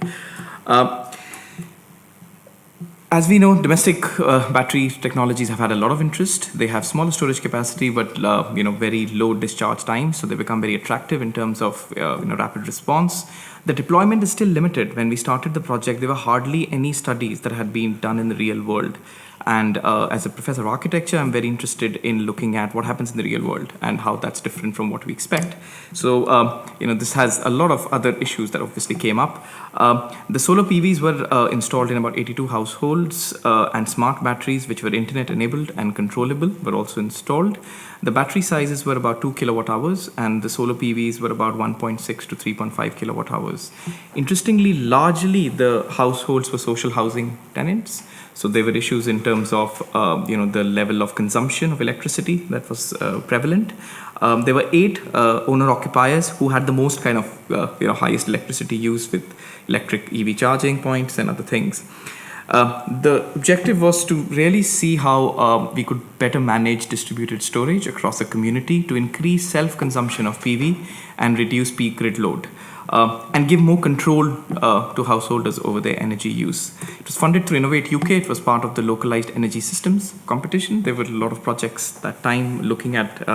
As we know, domestic battery technologies have had a lot of interest. They have smaller storage capacity, but very low discharge time, so they become very attractive in terms of rapid response. The deployment is still limited. When we started the project, there were hardly any studies that had been done in the real world. And as a professor of architecture, I'm very interested in looking at what happens in the real world and how that's different from what we expect. So, this has a lot of other issues that obviously came up. The solar PVs were installed in about 82 households, and smart batteries, which were internet enabled and controllable, were also installed. The battery sizes were about 2 kilowatt hours, and the solar PVs were about 1.6 to 3.5 kilowatt hours. Interestingly, largely the households were social housing tenants. So there were issues in terms of the level of consumption of electricity that was prevalent. There were 8 owner-occupiers who had the most kind of highest electricity use with electric EV charging points and other things. The objective was to really see how we could better manage distributed storage across the community to increase self-consumption of PV and reduce peak grid load. And give more control to householders over their energy use. It was funded through Innovate UK. It was part of the localized energy systems competition. There were a lot of projects that time looking at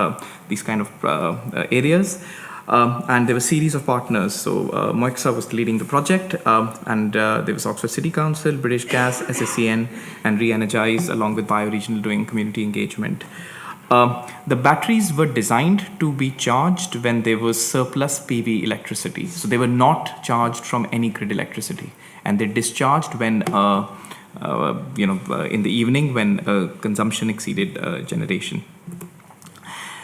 these kind of areas. And there were a series of partners. So Moixa was leading the project, and there was Oxford City Council, British Gas, SSCN, and Re-Energize, along with Bioregional doing community engagement. The batteries were designed to be charged when there was surplus PV electricity. So they were not charged from any grid electricity. And they discharged when, in the evening when consumption exceeded generation.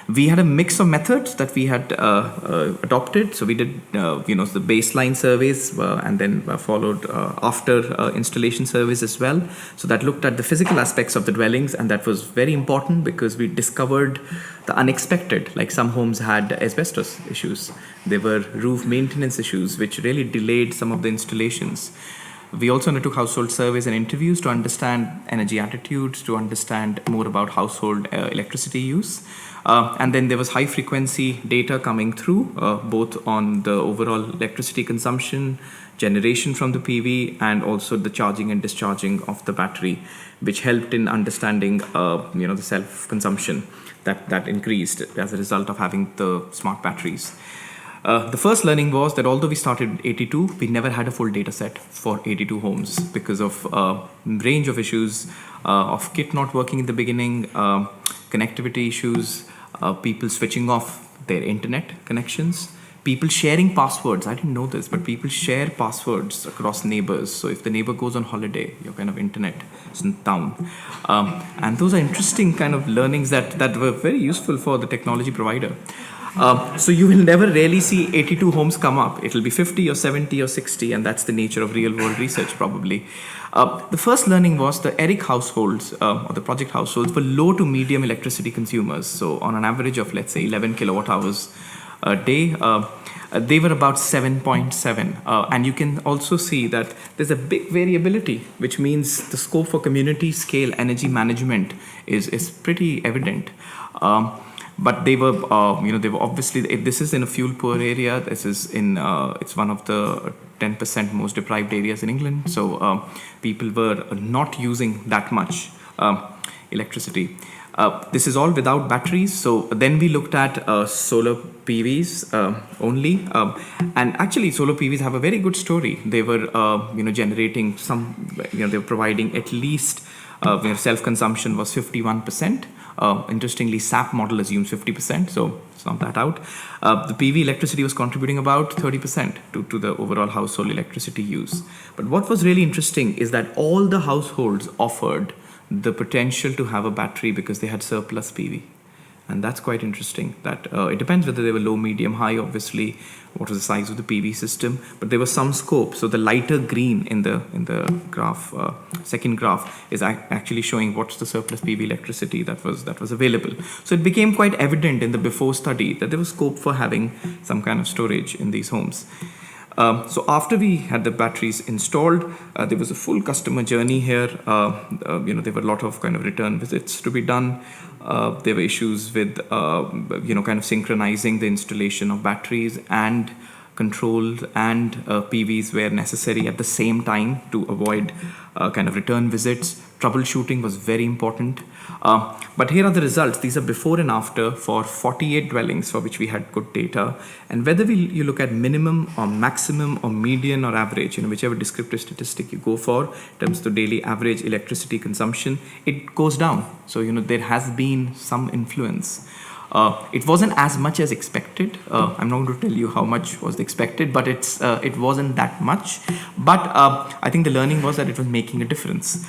We had a mix of methods that we had adopted. So we did, the baseline surveys and then followed after installation surveys as well. So that looked at the physical aspects of the dwellings, and that was very important because we discovered the unexpected. Like some homes had asbestos issues. There were roof maintenance issues, which really delayed some of the installations. We also undertook household surveys and interviews to understand energy attitudes, to understand more about household electricity use. And then there was high frequency data coming through, both on the overall electricity consumption, generation from the PV, and also the charging and discharging of the battery, which helped in understanding, the self-consumption that increased as a result of having the smart batteries. The first learning was that although we started 82, we never had a full data set for 82 homes because of range of issues of kit not working in the beginning, connectivity issues, people switching off their internet connections, people sharing passwords. I didn't know this, but people share passwords across neighbors. So if the neighbor goes on holiday, your kind of internet is down. And those are interesting kind of learnings that were very useful for the technology provider. So you will never really see 82 homes come up. It will be 50 or 70 or 60, and that's the nature of real-world research probably. The first learning was the ERIC households, or the project households, were low to medium electricity consumers. So on an average of, let's say, 11 kilowatt hours a day, they were about 7.7. And you can also see that there's a big variability, which means the scope for community scale energy management is pretty evident. But they were, they were obviously, this is in a fuel poor area. This is in, it's one of the 10% most deprived areas in England. So people were not using that much electricity. This is all without batteries. So then we looked at solar PVs only. And actually solar PVs have a very good story. They were, generating some, they were providing at least, self-consumption was 51%. Interestingly, SAP model assumes 50%, so it's not that out. The PV electricity was contributing about 30% to the overall household electricity use. But what was really interesting is that all the households offered the potential to have a battery because they had surplus PV. And that's quite interesting. That it depends whether they were low, medium, high, obviously, what was the size of the PV system, but there was some scope. So the lighter green in the graph, second graph, is actually showing what's the surplus PV electricity that was available. So it became quite evident in the before study that there was scope for having some kind of storage in these homes. So after we had the batteries installed, there was a full customer journey here. There were a lot of kind of return visits to be done. There were issues with, kind of synchronizing the installation of batteries and controls and PVs where necessary at the same time to avoid kind of return visits. Troubleshooting was very important. But here are the results. These are before and after for 48 dwellings for which we had good data. And whether you look at minimum or maximum or median or average, whichever descriptive statistic you go for, in terms of the daily average electricity consumption, it goes down. So, there has been some influence. It wasn't as much as expected. I'm not going to tell you how much was expected, but it wasn't that much. But I think the learning was that it was making a difference.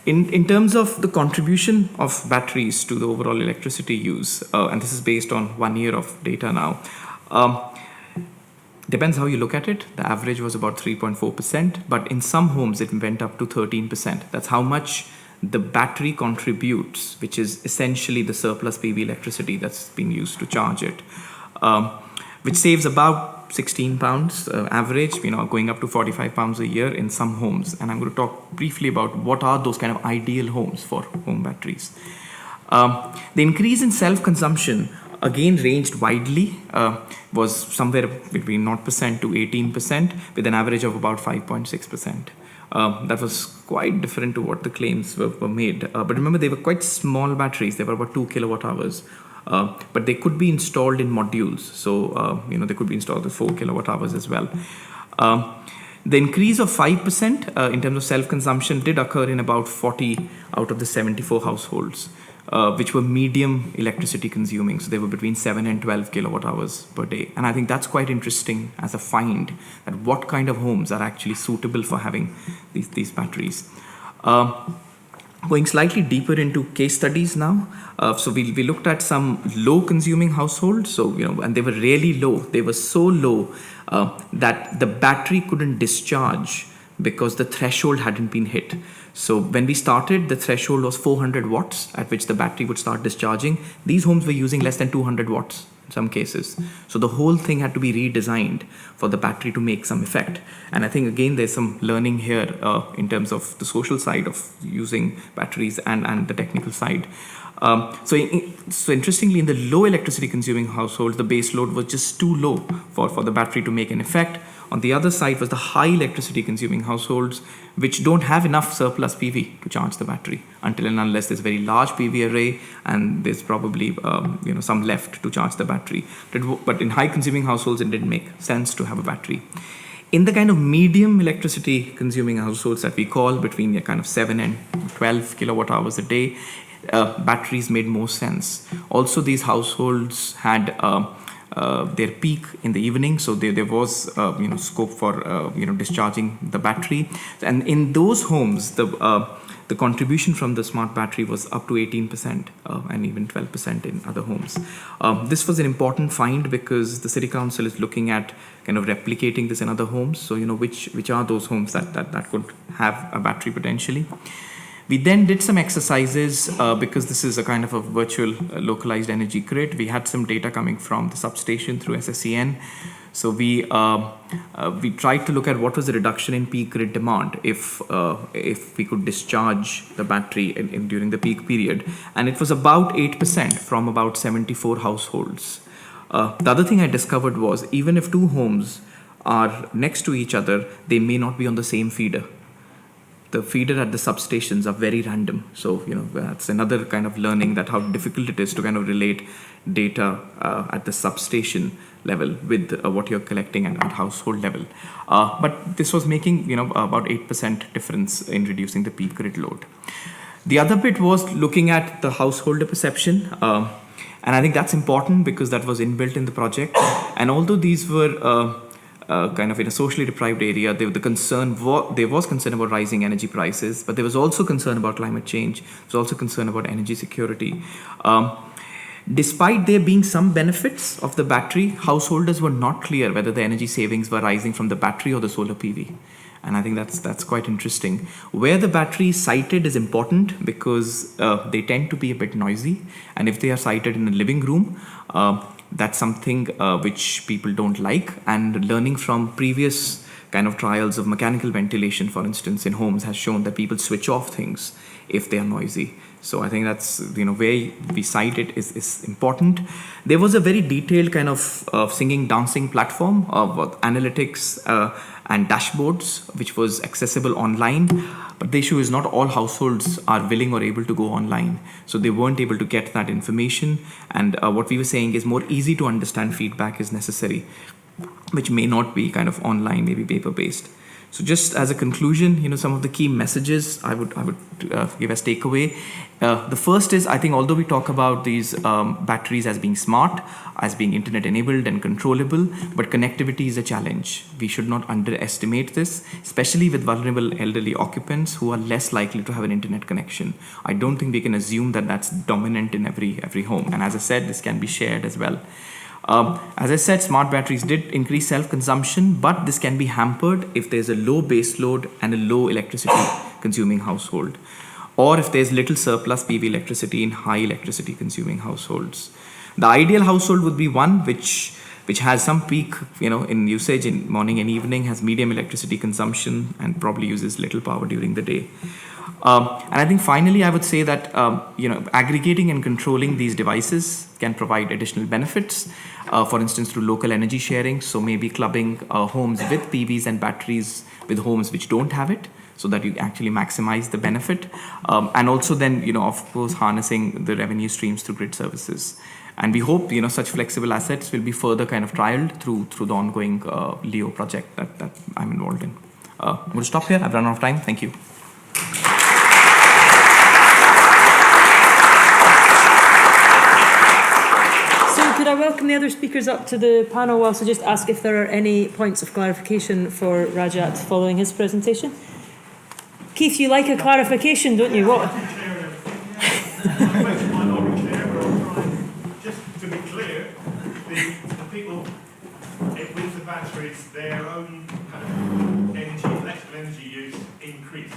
In terms of the contribution of batteries to the overall electricity use, and this is based on 1 year of data now, depends how you look at it. The average was about 3.4%, but in some homes it went up to 13%. That's how much the battery contributes, which is essentially the surplus PV electricity that's being used to charge it, which saves about £16 average, going up to £45 a year in some homes. And I'm going to talk briefly about what are those kind of ideal homes for home batteries. The increase in self-consumption again ranged widely, was somewhere between 0% to 18% with an average of about 5.6%. That was quite different to what the claims were made. But remember, they were quite small batteries. They were about 2 kilowatt hours. But they could be installed in modules. So, they could be installed with 4 kilowatt hours as well. The increase of 5% in terms of self-consumption did occur in about 40 out of the 74 households, which were medium electricity consuming. So they were between 7 and 12 kilowatt hours per day. And I think that's quite interesting as a find, that what kind of homes are actually suitable for having these batteries. Going slightly deeper into case studies now. So we looked at some low consuming households. So, and they were really low. They were so low that the battery couldn't discharge because the threshold hadn't been hit. So when we started, the threshold was 400 watts at which the battery would start discharging. These homes were using less than 200 watts in some cases. So the whole thing had to be redesigned for the battery to make some effect. And I think, again, there's some learning here in terms of the social side of using batteries and the technical side. So interestingly, in the low electricity consuming households, the base load was just too low for the battery to make an effect. On the other side was the high electricity consuming households, which don't have enough surplus PV to charge the battery until and unless there's a very large PV array and there's probably some left to charge the battery. But in high consuming households, it didn't make sense to have a battery. In the kind of medium electricity consuming households that we call between kind of 7 and 12 kilowatt hours a day, batteries made more sense. Also, these households had their peak in the evening, so there was scope for discharging the battery. And in those homes, the contribution from the smart battery was up to 18% and even 12% in other homes. This was an important find because the City Council is looking at kind of replicating this in other homes. So, which are those homes that could have a battery potentially. We then did some exercises because this is a kind of a virtual localized energy grid. We had some data coming from the substation through SSEN. So we tried to look at what was the reduction in peak grid demand if we could discharge the battery during the peak period, and it was about 8% from about 74 households. The other thing I discovered was even if two homes are next to each other, they may not be on the same feeder. The feeder at the substations are very random. So, that's another kind of learning that how difficult it is to kind of relate data at the substation level with what you're collecting at household level. But this was making, about 8% difference in reducing the peak grid load. The other bit was looking at the householder perception. And I think that's important because that was inbuilt in the project. And although these were kind of in a socially deprived area, there was concern about rising energy prices, but there was also concern about climate change. There was also concern about energy security. Despite there being some benefits of the battery, householders were not clear whether the energy savings were rising from the battery or the solar PV. And I think that's quite interesting. Where the battery is sited is important because they tend to be a bit noisy. And if they are sited in a living room, that's something which people don't like. And learning from previous kind of trials of mechanical ventilation, for instance, in homes has shown that people switch off things if they are noisy. So I think that's, where we cite it is important. There was a very detailed kind of singing, dancing platform of analytics and dashboards, which was accessible online. But the issue is not all households are willing or able to go online. So they weren't able to get that information. And what we were saying is more easy to understand feedback is necessary, which may not be kind of online, maybe paper-based. So just as a conclusion, some of the key messages I would give as takeaway. The first is, I think although we talk about these batteries as being smart, as being internet enabled and controllable, but connectivity is a challenge. We should not underestimate this, especially with vulnerable elderly occupants who are less likely to have an internet connection. I don't think we can assume that that's dominant in every home. And as I said, this can be shared as well. As I said, smart batteries did increase self-consumption, but this can be hampered if there's a low base load and a low electricity consuming household, or if there's little surplus PV electricity in high electricity consuming households. The ideal household would be one which has some peak, in usage in morning and evening, has medium electricity consumption, and probably uses little power during the day. And I think finally, I would say that aggregating and controlling these devices can provide additional benefits. For instance, through local energy sharing. So maybe clubbing homes with PVs and batteries with homes which don't have it, so that you actually maximize the benefit. And also then, of course, harnessing the revenue streams through grid services. And we hope, such flexible assets will be further kind of trialed through the ongoing LEO project that I'm involved in. I'm going to stop here. I've run out of time. Thank you. Could I welcome the other speakers up to the panel? I'll also just ask if there are any points of clarification for Rajat following his presentation. Keith, you like a clarification, don't you? What? Just to be clear, the people with the batteries, their own kind of electrical energy use increased.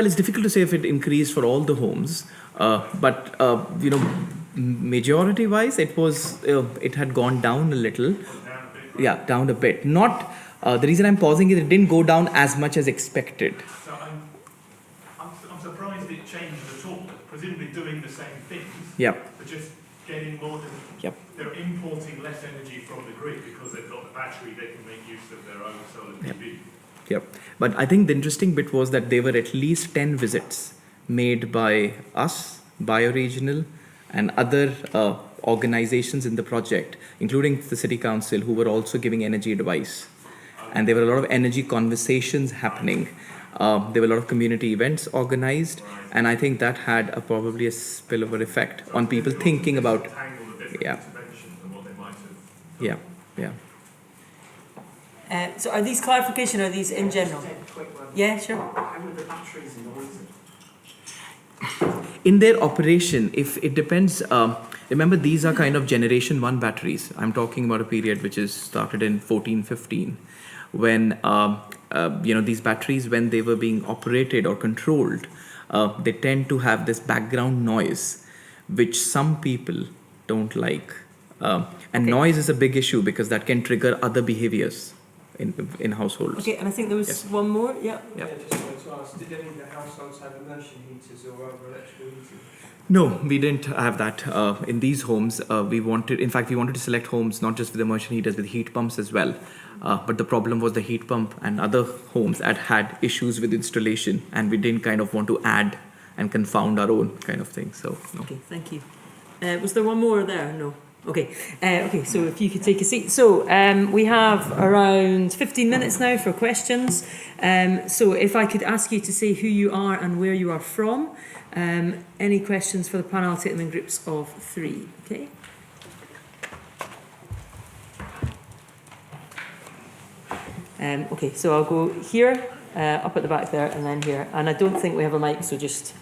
It's difficult to say if it increased for all the homes, but majority-wise, it had gone down a little. Yeah, down a bit. Not the reason I'm pausing is it didn't go down as much as expected. So I'm surprised it changed at all. Presumably doing the same things. Yeah. But just getting more than. Yep. They're importing less energy from the grid because they've got the battery. They can make use of their own solar PV. Yep. But I think the interesting bit was that there were at least 10 visits made by us, Bioregional, and other organizations in the project, including the City Council, who were also giving energy advice. And there were a lot of energy conversations happening. There were a lot of community events organized, and I think that had probably a spillover effect on people thinking about. Yeah. Yeah. So are these clarification or are these in general? Yeah, sure. How are the batteries noisy? In their operation, if it depends, remember these are kind of generation 1 batteries. I'm talking about a period which is started in 1415, when these batteries, when they were being operated or controlled, they tend to have this background noise, which some people don't like. And noise is a big issue because that can trigger other behaviors in households. Okay, and I think there was one more. Yeah. Yeah, just wanted to ask, did any of the households have immersion heaters or other electrical heating? No, we didn't have that. In these homes, we wanted to select homes not just with immersion heaters, with heat pumps as well. But the problem was the heat pump and other homes had issues with installation, and we didn't kind of want to add and confound our own kind of thing. So, no. Okay, thank you. Was there one more there? No. Okay. Okay, so if you could take a seat. So we have around 15 minutes now for questions. So if I could ask you to say who you are and where you are from. Any questions for the panel? I'll take them in groups of 3. Okay. Okay, so I'll go here, up at the back there, and then here. And I don't think we have a mic, so just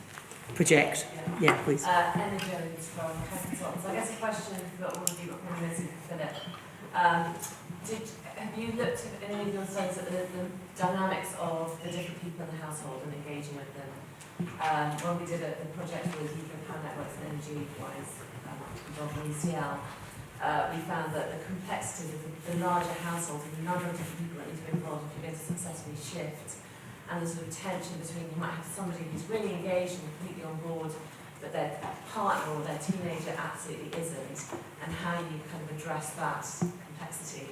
project. Yeah, please. Emma Jones from Consultants. I guess a question for all of you, but probably mostly for Philip. Have you looked at any of your studies at the dynamics of the different people in the household and engaging with them? When we did the project with UK Power Networks and Energy-wise, involving ECL, we found that the complexity of the larger household and the number of different people that need to be involved if you're going to successfully shift, and the sort of tension between you might have somebody who's really engaged and completely on board, but their partner or their teenager absolutely isn't, and how you kind of address that complexity.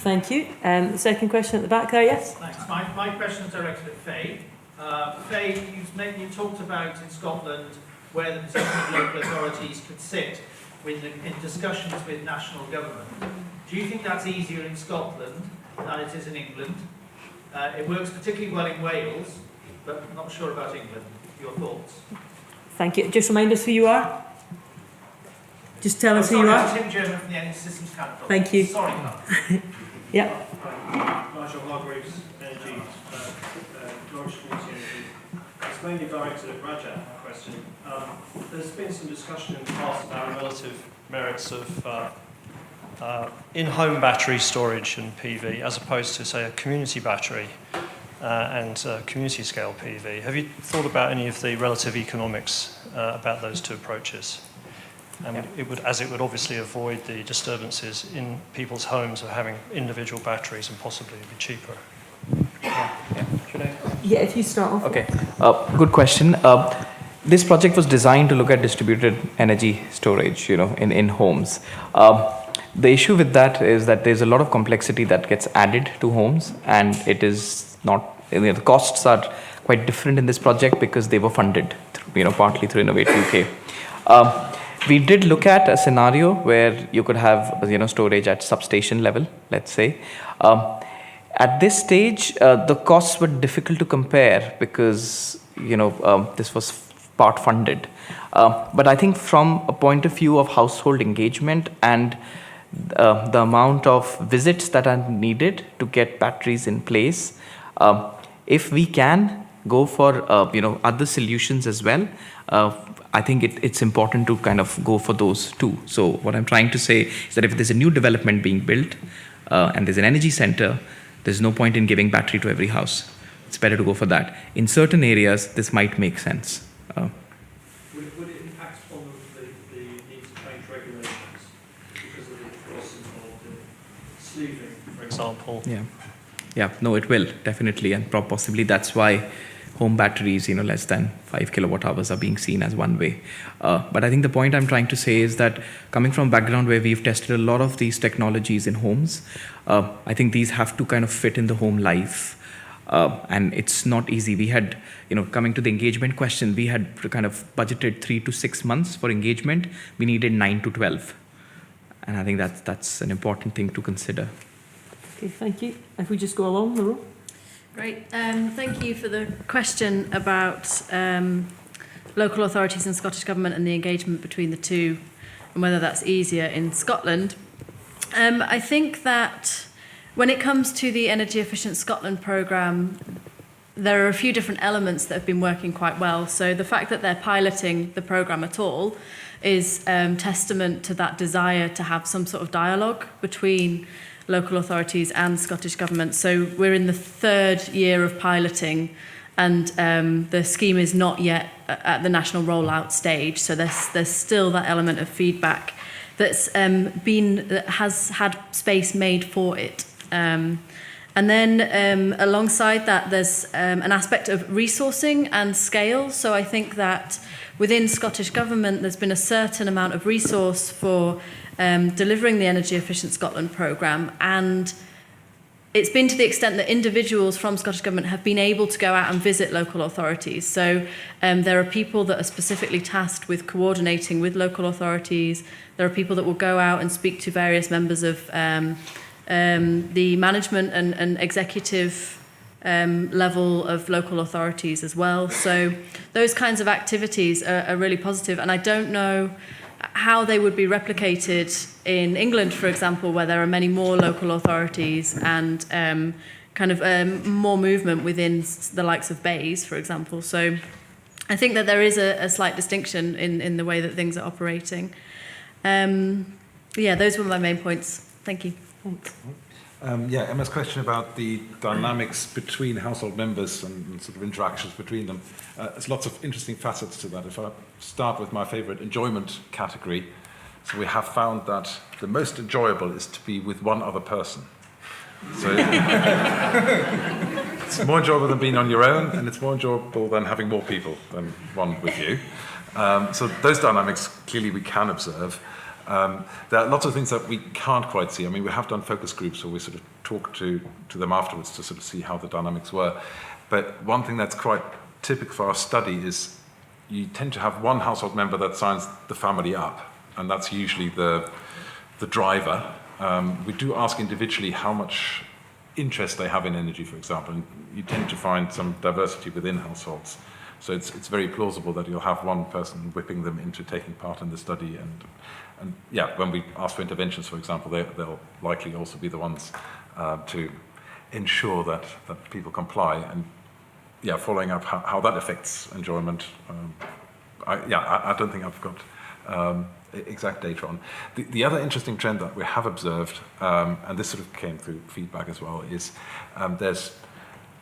Thank you. The second question at the back there, yes? Thanks. My question is directed at Faye. Faye, you talked about in Scotland where the position of local authorities could sit in discussions with national government. Do you think that's easier in Scotland than it is in England? It works particularly well in Wales, but I'm not sure about England. Your thoughts? Thank you. Just remind us who you are. Just tell us who you are. I'm Tim German from the Energy Systems Capital. Thank you. Sorry. Yeah. Nigel Hargreaves, Energy, Norwich Community Energy. It's mainly directed at Rajat, my question. There's been some discussion in the past about relative merits of in-home battery storage and PV as opposed to, say, a community battery and community-scale PV. Have you thought about any of the relative economics about those two approaches? And it would obviously avoid the disturbances in people's homes of having individual batteries and possibly be cheaper. Yeah, if you start off. Okay, good question. This project was designed to look at distributed energy storage, in homes. The issue with that is that there's a lot of complexity that gets added to homes, and it is not, the costs are quite different in this project because they were funded, partly through Innovate UK. We did look at a scenario where you could have, storage at substation level, let's say. At this stage, the costs were difficult to compare because, this was part funded. But I think from a point of view of household engagement and the amount of visits that are needed to get batteries in place, if we can go for, other solutions as well, I think it's important to kind of go for those too. So what I'm trying to say is that if there's a new development being built and there's an energy center, there's no point in giving battery to every house. It's better to go for that. In certain areas, this might make sense. Would it impact on the need to change regulations because of the costs involved in sleeving, for example? Yeah, no, it will, definitely. And possibly that's why home batteries, less than 5 kilowatt hours are being seen as one way. But I think the point I'm trying to say is that coming from a background where we've tested a lot of these technologies in homes, I think these have to kind of fit in the home life. And it's not easy. We had, coming to the engagement question, we had kind of budgeted 3 to 6 months for engagement. We needed 9 to 12. And I think that's an important thing to consider. Okay, thank you. If we just go along the row. Great. Thank you for the question about local authorities and Scottish Government and the engagement between the two and whether that's easier in Scotland. I think that When it comes to the Energy Efficient Scotland programme, there are a few different elements that have been working quite well. So the fact that they're piloting the programme at all is testament to that desire to have some sort of dialogue between local authorities and Scottish Government. So we're in the 3rd year of piloting, and the scheme is not yet at the national rollout stage. So there's still that element of feedback that has had space made for it. And then alongside that, there's an aspect of resourcing and scale. So I think that within Scottish Government, there's been a certain amount of resource for delivering the Energy Efficient Scotland programme, and it's been to the extent that individuals from Scottish Government have been able to go out and visit local authorities. So there are people that are specifically tasked with coordinating with local authorities. There are people that will go out and speak to various members of the management and executive level of local authorities as well. So those kinds of activities are really positive, and I don't know how they would be replicated in England, for example, where there are many more local authorities and more movement within the likes of bays, for example. So I think that there is a slight distinction in the way that things are operating. Those were my main points. Thank you. Thanks. Emma's question about the dynamics between household members and sort of interactions between them. There's lots of interesting facets to that. If I start with my favourite enjoyment category, so we have found that the most enjoyable is to be with one other person. So it's more enjoyable than being on your own, and it's more enjoyable than having more people than one with you. So those dynamics clearly we can observe. There are lots of things that we can't quite see. I mean, we have done focus groups where we sort of talk to them afterwards to sort of see how the dynamics were. But one thing that's quite typical for our study is you tend to have one household member that signs the family up, and that's usually the driver. We do ask individually how much interest they have in energy, for example, and you tend to find some diversity within households. So it's very plausible that you'll have one person whipping them into taking part in the study, and when we ask for interventions, for example, they'll likely also be the ones to ensure that people comply, and following up how that affects enjoyment. I don't think I've got exact data on. The other interesting trend that we have observed, and this sort of came through feedback as well, is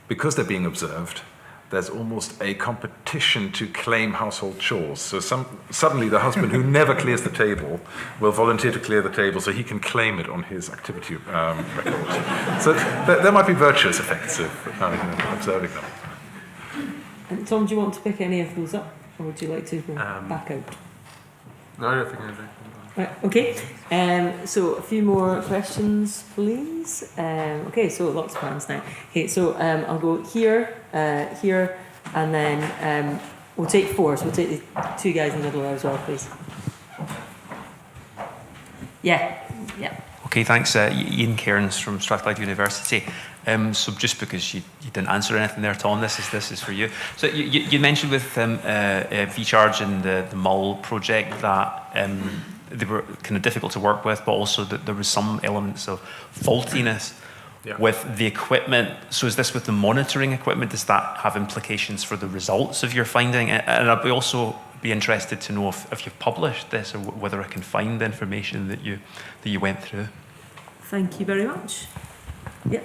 because they're being observed, there's almost a competition to claim household chores. So suddenly the husband who never clears the table will volunteer to clear the table so he can claim it on his activity record. So there might be virtuous effects of observing them. And Tom, do you want to pick any of those up, or would you like to go back out? No, I don't think anything. Right, okay. So a few more questions, please. Okay, so lots of hands now. Okay, so I'll go here, here, and then we'll take 4. So we'll take the 2 guys in the middle as well, please. Yeah. Okay, thanks. Ian Cairns from Strathclyde University. So just because you didn't answer anything there, Tom, this is for you. So you mentioned with V-Charge and the Mull project that they were kind of difficult to work with, but also that there was some elements of faultiness with the equipment. So is this with the monitoring equipment? Does that have implications for the results of your finding? And I'd also be interested to know if you've published this, or whether I can find the information that you went through. Thank you very much. Yeah.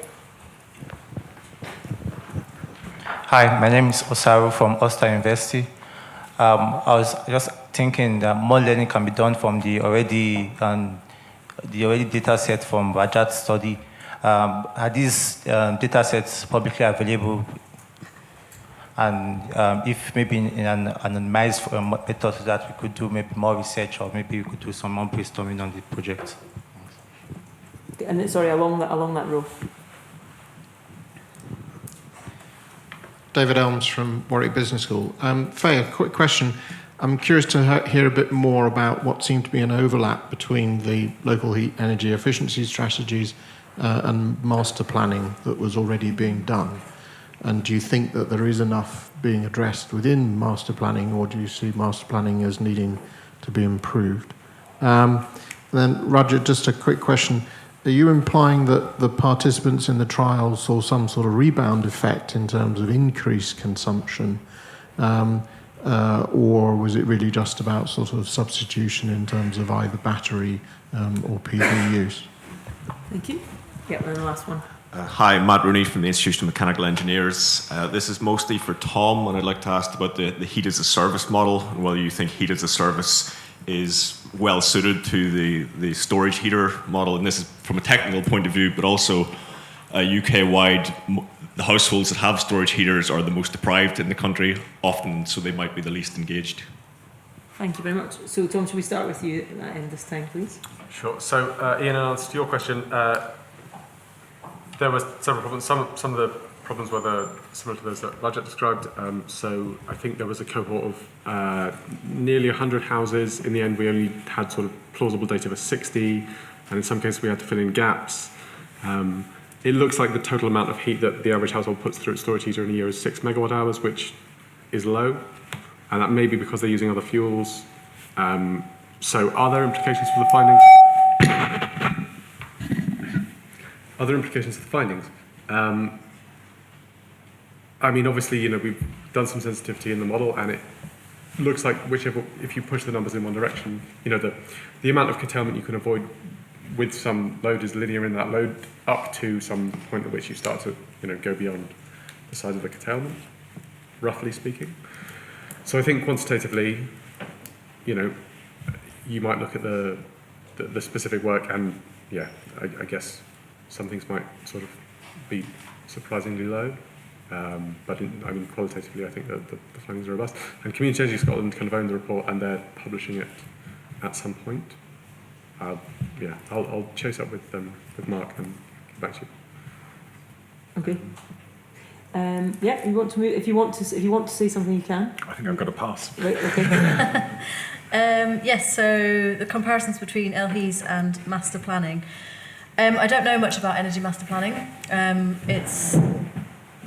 Hi, my name is Osaru from Ulster University. I was just thinking that more learning can be done from the already data set from Rajat's study. Are these data sets publicly available? And if maybe in an anonymized method, so that we could do maybe more research, or maybe we could do some more brainstorming on the project. And sorry, along that row. David Elms from Warwick Business School. Faye, a quick question. I'm curious to hear a bit more about what seemed to be an overlap between the local heat energy efficiency strategies and master planning that was already being done. And do you think that there is enough being addressed within master planning, or do you see master planning as needing to be improved? Then, Rajat, just a quick question. are you implying that the participants in the trial saw some sort of rebound effect in terms of increased consumption, or was it really just about sort of substitution in terms of either battery or PV use? Thank you. Yeah, and the last one. Hi, Matt Rooney from the Institution of Mechanical Engineers. This is mostly for Tom, and I'd like to ask about the heat as a service model, and whether you think heat as a service is well suited to the storage heater model. And this is from a technical point of view, but also UK-wide, the households that have storage heaters are the most deprived in the country, often, so they might be the least engaged. Thank you very much. So, Tom, should we start with you at that end this time, please? Sure. So, Ian, in answer to your question, there were several problems. Some of the problems were similar to those that Rajat described. So I think there was a cohort of nearly 100 houses. In the end, we only had sort of plausible data for 60, and in some cases we had to fill in gaps. It looks like the total amount of heat that the average household puts through its storage heater in a year is 6 megawatt hours, which is low, and that may be because they're using other fuels. So are there implications for the findings? Other implications of the findings? I mean, obviously, we've done some sensitivity in the model, and it looks like if you push the numbers in one direction, the amount of curtailment you can avoid with some load is linear in that load up to some point at which you start to, go beyond the size of the curtailment, roughly speaking. So I think quantitatively, you might look at the specific work, and yeah, I guess some things might sort of be surprisingly low, but qualitatively, I think that the findings are robust. And Community Energy Scotland kind of own the report, and they're publishing it at some point. I'll chase up with Mark and get back to you. Okay. You want to move? If you want to say something, you can. I think I've got to pass. Right. Okay. Yes. So the comparisons between LHEs and master planning. I don't know much about energy master planning. It's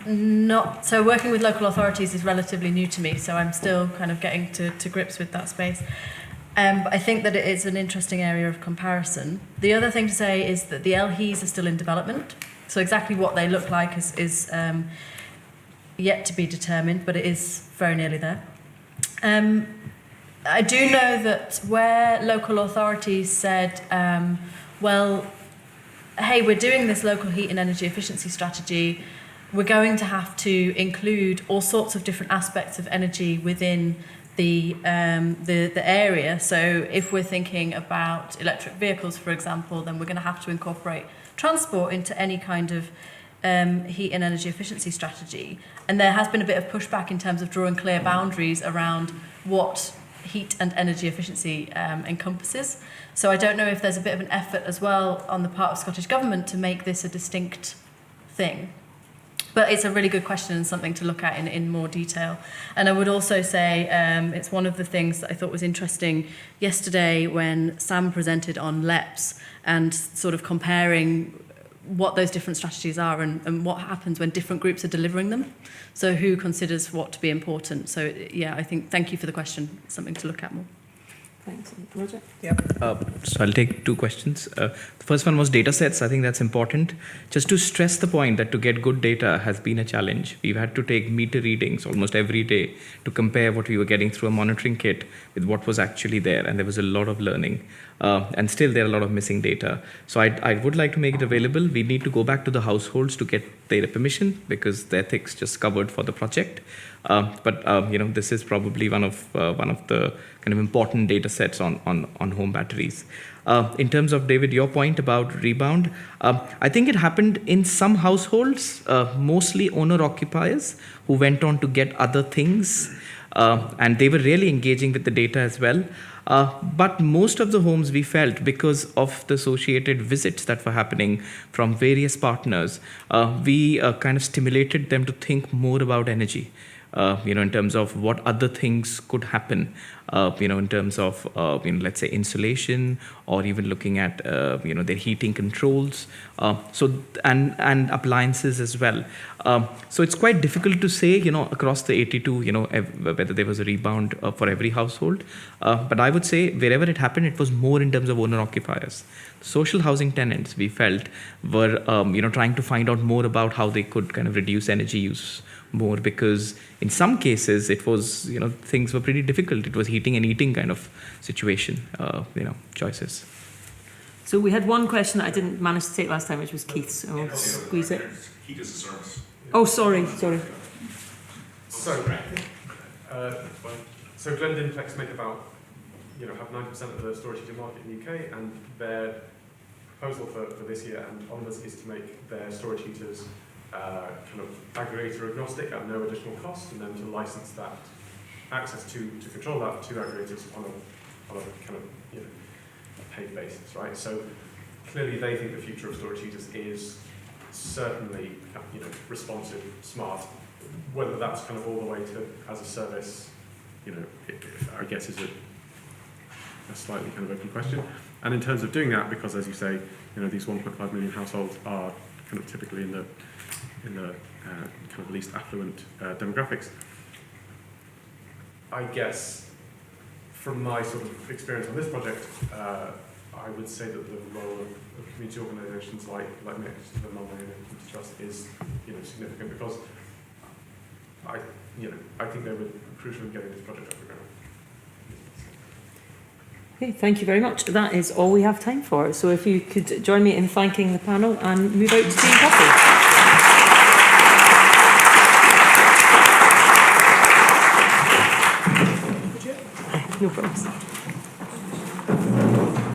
not so. Working with local authorities is relatively new to me, so I'm still kind of getting to grips with that space. But I think that it is an interesting area of comparison. The other thing to say is that the LHEs are still in development, so exactly what they look like is yet to be determined, but it is very nearly there. I do know that where local authorities said, well, hey, we're doing this local heat and energy efficiency strategy, we're going to have to include all sorts of different aspects of energy within the area. So if we're thinking about electric vehicles, for example, then we're going to have to incorporate transport into any kind of heat and energy efficiency strategy. And there has been a bit of pushback in terms of drawing clear boundaries around what heat and energy efficiency encompasses. So I don't know if there's a bit of an effort as well on the part of Scottish Government to make this a distinct thing. But it's a really good question and something to look at in more detail. And I would also say it's one of the things that I thought was interesting yesterday when Sam presented on LEPs and sort of comparing what those different strategies are and what happens when different groups are delivering them. So who considers what to be important. So yeah, I think, thank you for the question. It's something to look at more. Thanks. Roger? Yeah. So I'll take two questions. The first one was data sets. I think that's important. Just to stress the point that to get good data has been a challenge. We've had to take meter readings almost every day to compare what we were getting through a monitoring kit with what was actually there. And there was a lot of learning. And still there are a lot of missing data. So I would like to make it available. We need to go back to the households to get their permission because the ethics just covered for the project. But this is probably one of the kind of important data sets on home batteries. In terms of, David, your point about rebound, I think it happened in some households, mostly owner-occupiers who went on to get other things, and they were really engaging with the data as well. But most of the homes we felt, because of the associated visits that were happening from various partners, we kind of stimulated them to think more about energy. in terms of what other things could happen, in terms of, let's say insulation, or even looking at, their heating controls, and appliances as well. So it's quite difficult to say, across the 82, whether there was a rebound for every household. But I would say wherever it happened, it was more in terms of owner-occupiers. Social housing tenants, we felt, were, trying to find out more about how they could kind of reduce energy use more, because in some cases it was, things were pretty difficult. It was heating and eating kind of situation, choices. So we had one question that I didn't manage to take last time, which was Keith's. I'll squeeze it. Heat as a service. Oh, sorry. So Glendon Flex make about, have 9% of the storage heating market in the UK, and their proposal for this year and onwards is to make their storage heaters kind of aggregator agnostic at no additional cost, and then to license that access to control that to aggregators on a kind of paid basis, right? So clearly they think the future of storage heaters is certainly responsive, smart. Whether that's kind of all the way to as a service, I guess is a slightly kind of open question. And in terms of doing that, because as you say, these 1.5 million households are kind of typically in the kind of least affluent demographics. I guess from my sort of experience on this project, I would say that the role of community organisations like Next to the Mulberry Community Trust is significant, because I think they were crucial in getting this project off the ground. Okay, thank you very much. That is all we have time for. So if you could join me in thanking the panel and move out to tea and coffee. No problems.